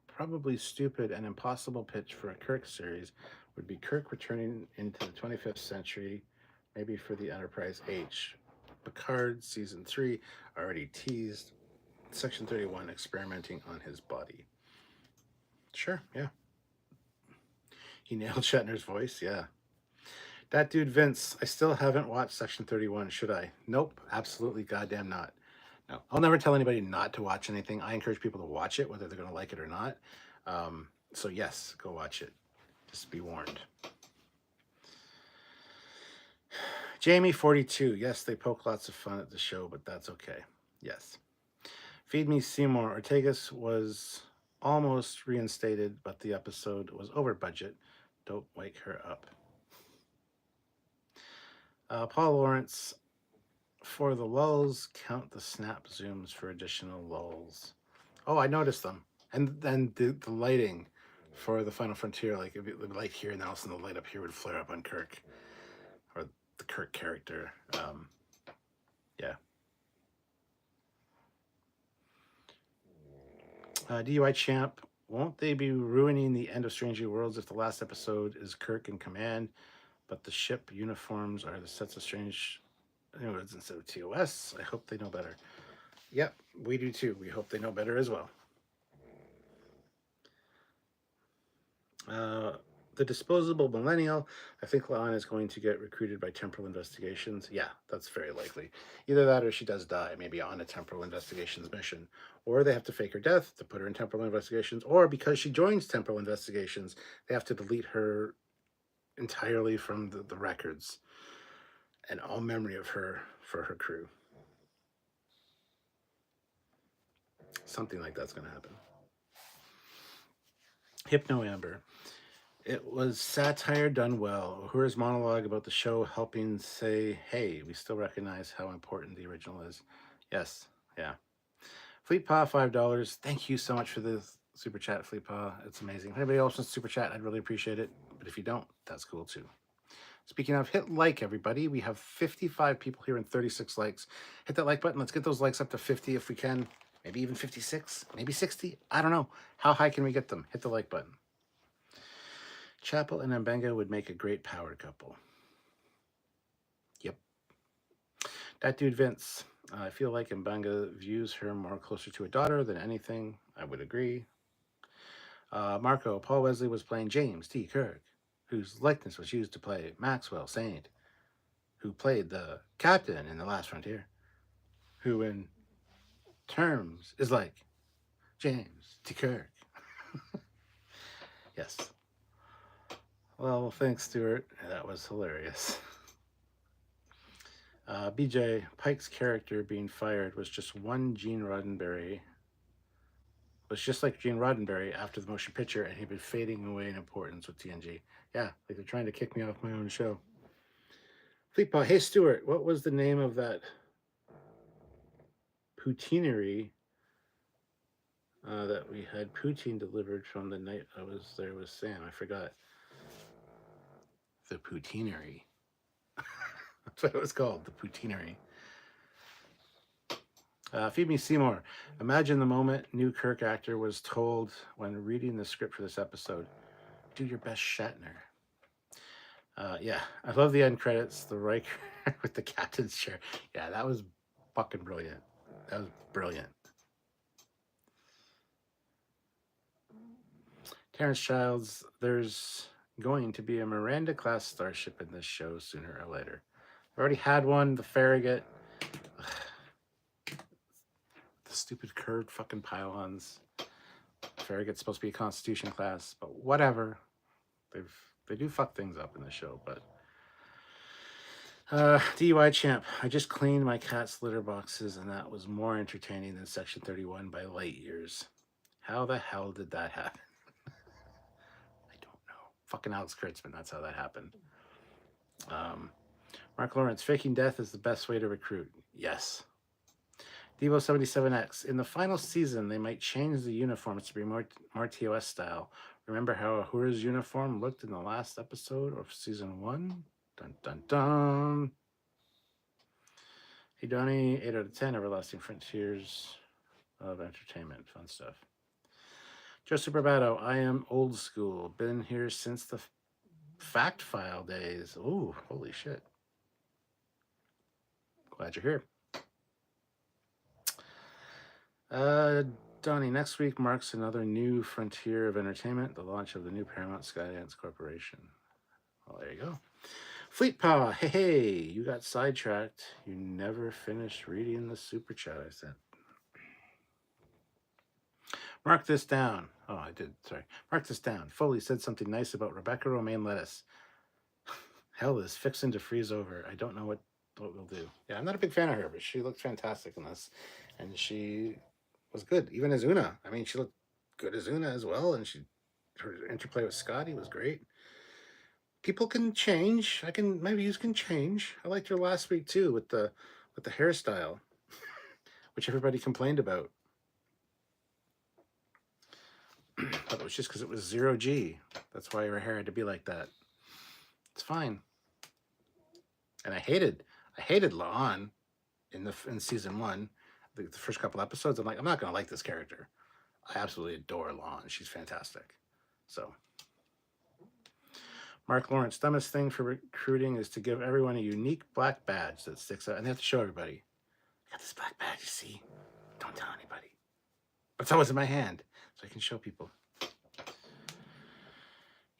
probably stupid and impossible pitch for a Kirk series would be Kirk returning into the 25th century, maybe for the Enterprise H. Picard Season 3 already teased. Section 31 experimenting on his body. Sure, yeah. He nailed Shatner's voice, yeah. That dude Vince, I still haven't watched Section 31, should I? Nope, absolutely goddamn not. No, I'll never tell anybody not to watch anything. I encourage people to watch it, whether they're going to like it or not. So yes, go watch it. Just be warned. Jamie 42, yes, they poke lots of fun at the show, but that's okay. Yes. Feed Me Seymour, Ortegas was almost reinstated, but the episode was over budget. Don't wake her up. Paul Lawrence, for the lulls, count the snap zooms for additional lulls. Oh, I noticed them. And then the lighting for the Final Frontier, like if it would light here and then all of a sudden the light up here would flare up on Kirk. Or the Kirk character. Yeah. DUI Champ, won't they be ruining the end of Strange New Worlds if the last episode is Kirk in command, but the ship uniforms are the sets of Strange New Worlds instead of TOS? I hope they know better. Yep, we do too. We hope they know better as well. The disposable millennial, I think La'an is going to get recruited by temporal investigations. Yeah, that's very likely. Either that or she does die, maybe on a temporal investigations mission. Or they have to fake her death to put her in temporal investigations. Or because she joins temporal investigations, they have to delete her entirely from the records. and all memory of her for her crew. Something like that's going to happen. Hypno Amber. It was satire done well. Uhura's monologue about the show helping say, hey, we still recognize how important the original is. Yes, yeah. Fleetpaw, $5. Thank you so much for the super chat, Fleetpaw. It's amazing. If anybody else wants super chat, I'd really appreciate it. But if you don't, that's cool too. Speaking of, hit like, everybody. We have 55 people here and 36 likes. Hit that like button. Let's get those likes up to 50 if we can. Maybe even 56, maybe 60. I don't know. How high can we get them? Hit the like button. Chapel and Mbenga would make a great power couple. Yep. That dude Vince. I feel like Mbenga views her more closer to a daughter than anything. I would agree. Marco, Paul Wesley was playing James T. Kirk, whose likeness was used to play Maxwell Saint, who played the captain in The Last Frontier, who in terms is like James T. Kirk. Yes. Well, thanks, Stuart. That was hilarious. BJ, Pike's character being fired was just one Gene Roddenberry. Was just like Gene Roddenberry after the motion picture, and he'd been fading away in importance with TNG. Yeah, like they're trying to kick me off my own show. Fleetpaw, hey Stuart, what was the name of that poutineery that we had poutine delivered from the night I was there with Sam? I forgot. The poutineery. That's what it was called, the poutineery. Feed me Seymour. Imagine the moment new Kirk actor was told when reading the script for this episode, do your best Shatner. Yeah, I love the end credits, the Riker with the captain's chair. Yeah, that was fucking brilliant. That was brilliant. Terrence Childs, there's going to be a Miranda-class starship in this show sooner or later. I already had one, the Farragut. The stupid curved fucking pylons. Farragut's supposed to be a Constitution class, but whatever. They do fuck things up in the show, but DUI champ. I just cleaned my cat's litter boxes, and that was more entertaining than Section 31 by light years. How the hell did that happen? I don't know. Fucking Alex Kurtzman. That's how that happened. Mark Lawrence. Faking death is the best way to recruit. Yes. Devo77X. In the final season, they might change the uniforms to be more TOS style. Remember how Uhura's uniform looked in the last episode of season 1? Dun, dun, dun. Hey, Donnie, 8 out of 10, Everlasting Frontiers of Entertainment. Fun stuff. Joseph Barbato, I am old school. Been here since the fact file days. Ooh, holy shit. Glad you're here. Donnie, next week marks another new frontier of entertainment, the launch of the new Paramount Skydance Corporation. Well, there you go. Fleetpaw, hey, you got sidetracked. You never finished reading the super chat I sent. Mark this down. Oh, I did. Sorry. Mark this down. Foley said something nice about Rebecca Romaine lettuce. Hell is fixing to freeze over. I don't know what we'll do. Yeah, I'm not a big fan of her, but she looked fantastic in this. And she was good, even as Una. I mean, she looked good as Una as well, and her interplay with Scotty was great. People can change. My views can change. I liked her last week too with the hairstyle, which everybody complained about. But it was just because it was 0G. That's why her hair had to be like that. It's fine. And I hated La'an in season 1. The first couple episodes, I'm like, I'm not going to like this character. I absolutely adore La'an. She's fantastic. So, Mark Lawrence, dumbest thing for recruiting is to give everyone a unique black badge that sticks out. And they have to show everybody. I got this black badge, you see? Don't tell anybody. But it's always in my hand, so I can show people.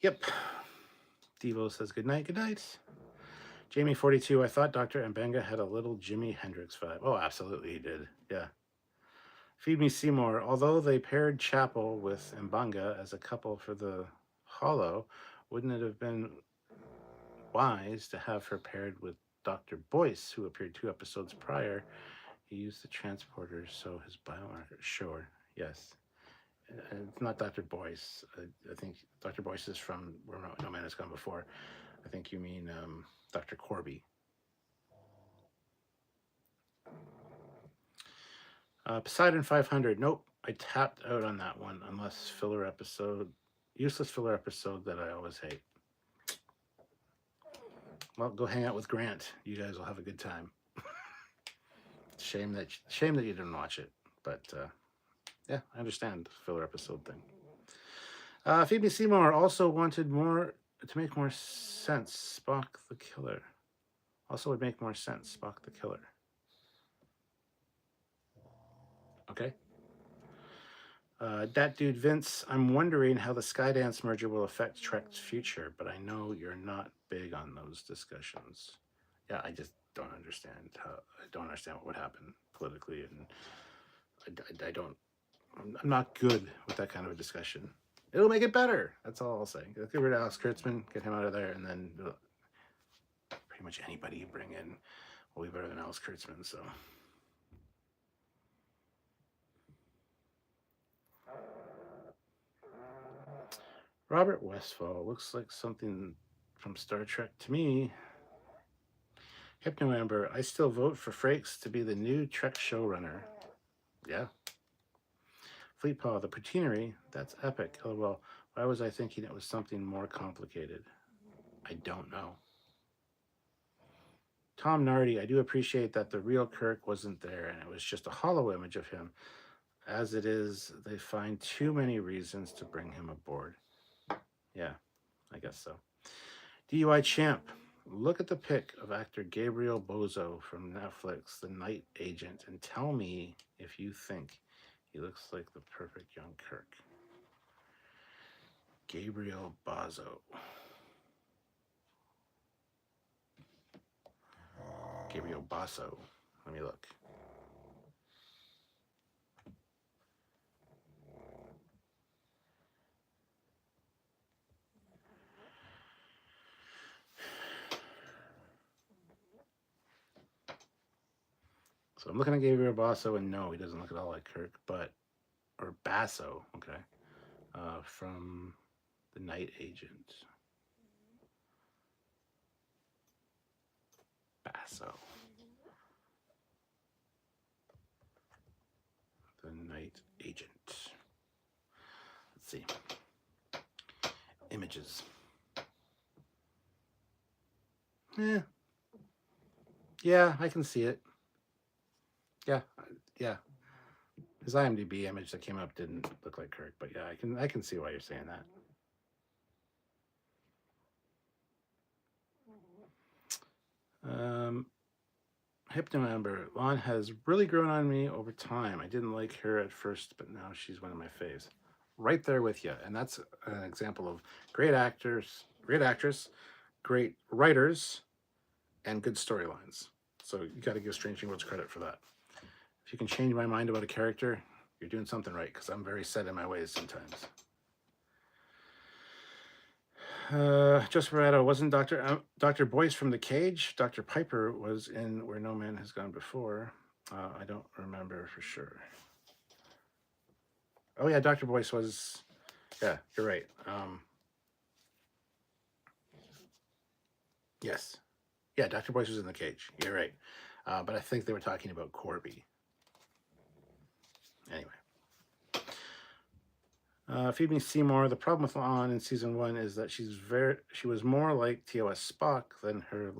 Yep. Devo says good night, good night. Jamie42, I thought Dr. Mbenga had a little Jimi Hendrix vibe. Oh, absolutely he did. Yeah. Feed Me Seymour. Although they paired Chapel with Mbenga as a couple for the Holo, wouldn't it have been wise to have her paired with Dr. Boyce, who appeared 2 episodes prior. He used the transporter, so his biomarker. Sure, yes. It's not Dr. Boyce. I think Dr. Boyce is from Where No Man Has Gone Before. I think you mean Dr. Corby. Poseidon 500. Nope, I tapped out on that one unless filler episode. Useless filler episode that I always hate. Well, go hang out with Grant. You guys will have a good time. Shame that you didn't watch it, but yeah, I understand the filler episode thing. Phoebe Seymour also wanted more to make more sense. Spock the Killer also would make more sense. Spock the Killer. Okay. That dude Vince, I'm wondering how the Skydance merger will affect Trek's future, but I know you're not big on those discussions. Yeah, I just don't understand what would happen politically, and I'm not good with that kind of a discussion. It'll make it better. That's all I'll say. Get rid of Alex Kurtzman, get him out of there, and then pretty much anybody you bring in will be better than Alex Kurtzman. So. Robert Westfall looks like something from Star Trek to me. Hypno Amber, I still vote for Frakes to be the new Trek showrunner. Yeah. Fleet Paw, the Patinery, that's epic. LOL. Why was I thinking it was something more complicated? I don't know. Tom Nardi, I do appreciate that the real Kirk wasn't there and it was just a hollow image of him. As it is, they find too many reasons to bring him aboard. Yeah, I guess so. DUI Champ, look at the pic of actor Gabriel Bozo from Netflix, The Night Agent, and tell me if you think he looks like the perfect young Kirk. Gabriel Bozo. Gabriel Bosso. Let me look. So I'm looking at Gabriel Bosso, and no, he doesn't look at all like Kirk, or Basso, okay, from The Night Agent. Basso. The Night Agent. Let's see. Images. Yeah, I can see it. Yeah. His IMDb image that came up didn't look like Kirk, but yeah, I can see why you're saying that. Hypno Amber, Lon has really grown on me over time. I didn't like her at first, but now she's one of my faves. Right there with you, and that's an example of great actors, great actress, great writers, and good storylines. So you got to give Stranger Worlds credit for that. If you can change my mind about a character, you're doing something right, because I'm very set in my ways sometimes. Joseph Morado, wasn't Dr. Boyce from The Cage? Dr. Piper was in Where No Man Has Gone Before. I don't remember for sure. Oh yeah, Dr. Boyce was, yeah, you're right. Yes. Yeah, Dr. Boyce was in The Cage. You're right. But I think they were talking about Corby. Anyway. Phoebe Seymour, the problem with Lon in season 1 is that she was more like TOS Spock than her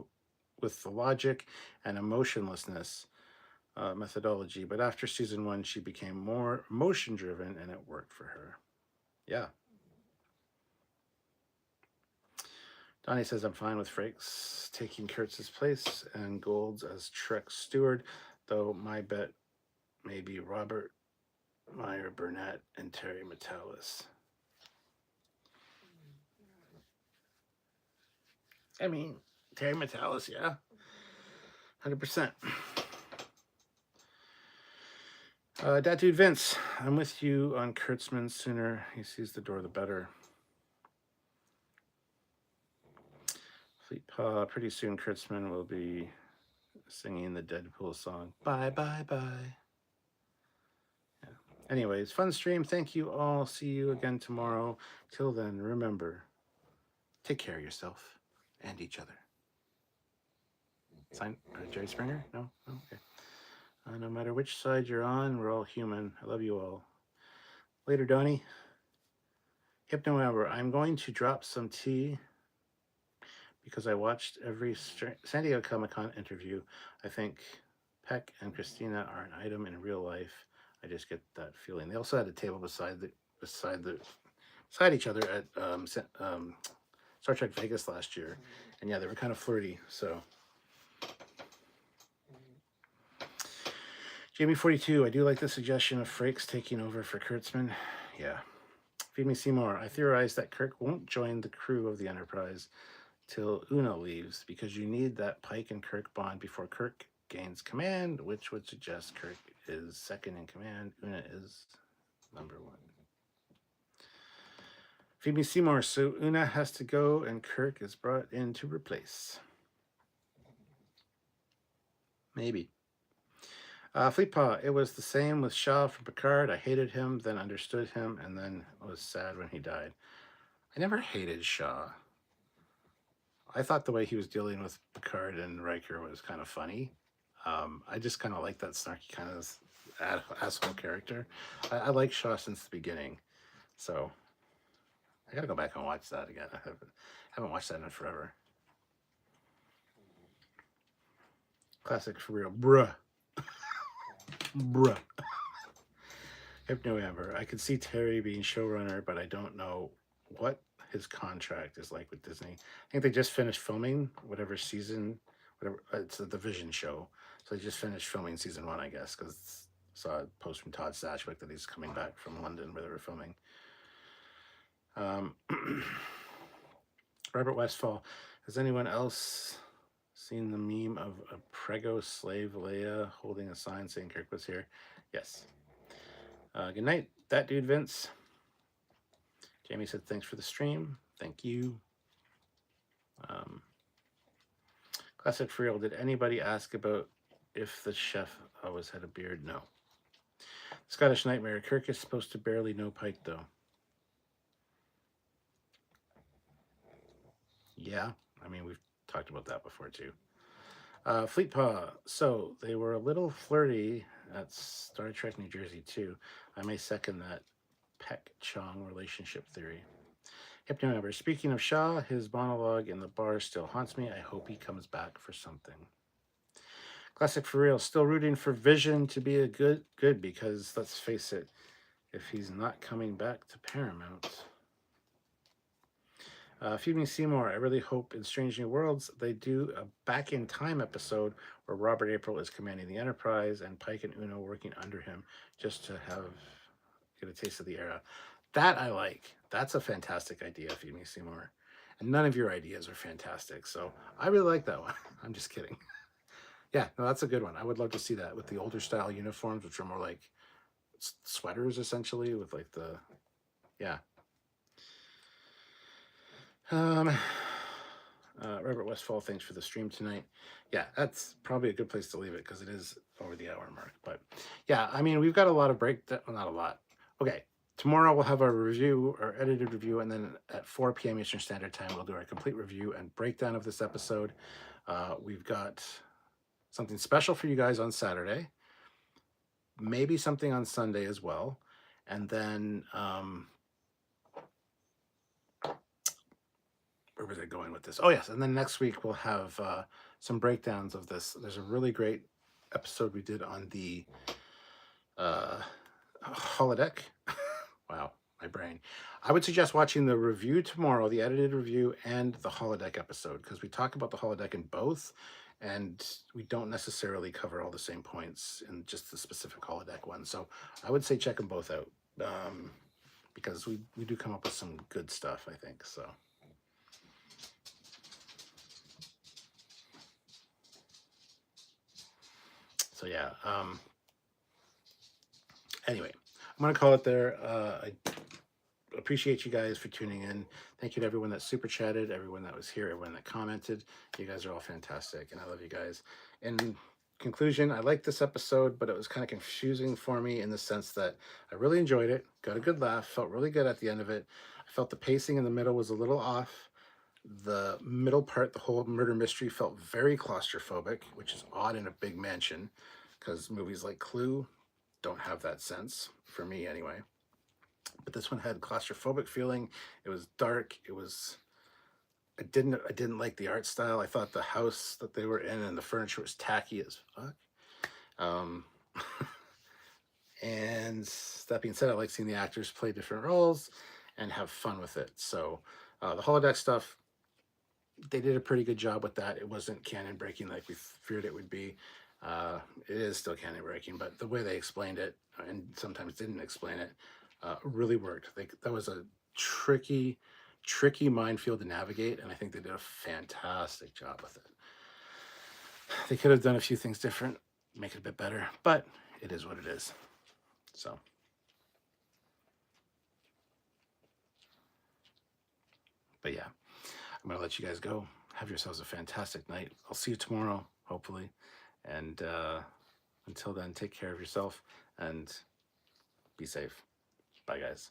with the logic and emotionlessness methodology. But after season 1, she became more emotion driven and it worked for her. Yeah. Donnie says, I'm fine with Frakes taking Kurtz's place and Gold's as Trek steward, though my bet may be Robert Meyer Burnett and Terry Matalas. I mean, Terry Matalas, yeah. 100%. Dat Dude Vince, I'm with you on Kurtzman. Sooner he sees the door, the better. Fleet Paw, pretty soon Kurtzman will be singing the Deadpool song. Bye, bye, bye. Yeah. Anyways, fun stream. Thank you all. See you again tomorrow. Till then, remember, take care of yourself and each other. Sign Jerry Springer? No? Okay. No matter which side you're on, we're all human. I love you all. Later, Donnie. Hypno Amber, I'm going to drop some tea because I watched every San Diego Comic-Con interview. I think Peck and Christina are an item in real life. I just get that feeling. They also had a table beside each other at Star Trek Vegas last year, and yeah, they were kind of flirty. So, Jamie42, I do like the suggestion of Frakes taking over for Kurtzman. Yeah. Feed Me Seymour, I theorize that Kirk won't join the crew of the Enterprise till Una leaves because you need that Pike and Kirk bond before Kirk gains command, which would suggest Kirk is second in command. Una is number one. Feed Me Seymour, so Una has to go and Kirk is brought in to replace. Maybe. Fleetpaw, it was the same with Shaw from Picard. I hated him, then understood him, and then was sad when he died. I never hated Shaw. I thought the way he was dealing with Picard and Riker was kind of funny. I just kind of like that snarky kind of asshole character. I like Shaw since the beginning. So I got to go back and watch that again. I haven't watched that in forever. Classic for real. Bruh. Bruh. Hypno Amber. I could see Terry being showrunner, but I don't know what his contract is like with Disney. I think they just finished filming whatever season, whatever. It's the Vision show. So they just finished filming season 1, I guess, because I saw a post from Todd Stashwick that he's coming back from London where they were filming. Robert Westfall. Has anyone else seen the meme of a Prego slave Leia holding a sign saying Kirk was here? Yes. Good night, that dude Vince. Jamie said thanks for the stream. Thank you. Classic for real. Did anybody ask about if the chef always had a beard? No. Scottish Nightmare. Kirk is supposed to barely know Pike, though. Yeah, I mean, we've talked about that before, too. Fleetpaw. So, they were a little flirty at Star Trek New Jersey, too. I may second that Peck-Chong relationship theory. Hypno Amber. Speaking of Shaw, his monologue in the bar still haunts me. I hope he comes back for something. Classic for real. Still rooting for Vision to be a good because let's face it, if he's not coming back to Paramount. Feed Me Seymour. I really hope in Strange New Worlds they do a Back in Time episode where Robert April is commanding the Enterprise and Pike and Una working under him just to get a taste of the era. That I like. That's a fantastic idea, Feed Me Seymour. And none of your ideas are fantastic. So I really like that one. I'm just kidding. Yeah, no, that's a good one. I would love to see that with the older style uniforms, which are more like sweaters, essentially, with like the, yeah. Robert Westfall, thanks for the stream tonight. Yeah, that's probably a good place to leave it because it is over the hour mark. But yeah, I mean, we've got a lot of breakdown. Well, not a lot. Okay, tomorrow we'll have our review, our edited review, and then at 4 p.m. Eastern Standard Time, we'll do our complete review and breakdown of this episode. We've got something special for you guys on Saturday, maybe something on Sunday as well. And then, where was I going with this? Oh, yes. And then next week we'll have some breakdowns of this. There's a really great episode we did on the holodeck. Wow, my brain. I would suggest watching the review tomorrow, the edited review, and the holodeck episode, because we talk about the holodeck in both, and we don't necessarily cover all the same points in just the specific holodeck one. So I would say check them both out, because we do come up with some good stuff, I think. So yeah. Anyway, I'm gonna call it there. appreciate you guys for tuning in. Thank you to everyone that super chatted, everyone that was here, everyone that commented. You guys are all fantastic, and I love you guys. In conclusion, I liked this episode, but it was kind of confusing for me in the sense that I really enjoyed it, got a good laugh, felt really good at the end of it. I felt the pacing in the middle was a little off. The middle part, the whole murder mystery, felt very claustrophobic, which is odd in a big mansion, because movies like Clue don't have that sense, for me anyway. But this one had claustrophobic feeling. It was dark. I didn't like the art style. I thought the house that they were in and the furniture was tacky as fuck. Um, and that being said, I like seeing the actors play different roles and have fun with it. So the holodeck stuff, they did a pretty good job with that. It wasn't canon breaking like we feared it would be. It is still canon breaking, but the way they explained it, and sometimes didn't explain it, really worked. That was a tricky minefield to navigate, and I think they did a fantastic job with it. They could have done a few things different, make it a bit better, but it is what it is. So, but yeah, I'm gonna let you guys go. Have yourselves a fantastic night. I'll see you tomorrow, hopefully, and until then, take care of yourself and be safe. Bye, guys.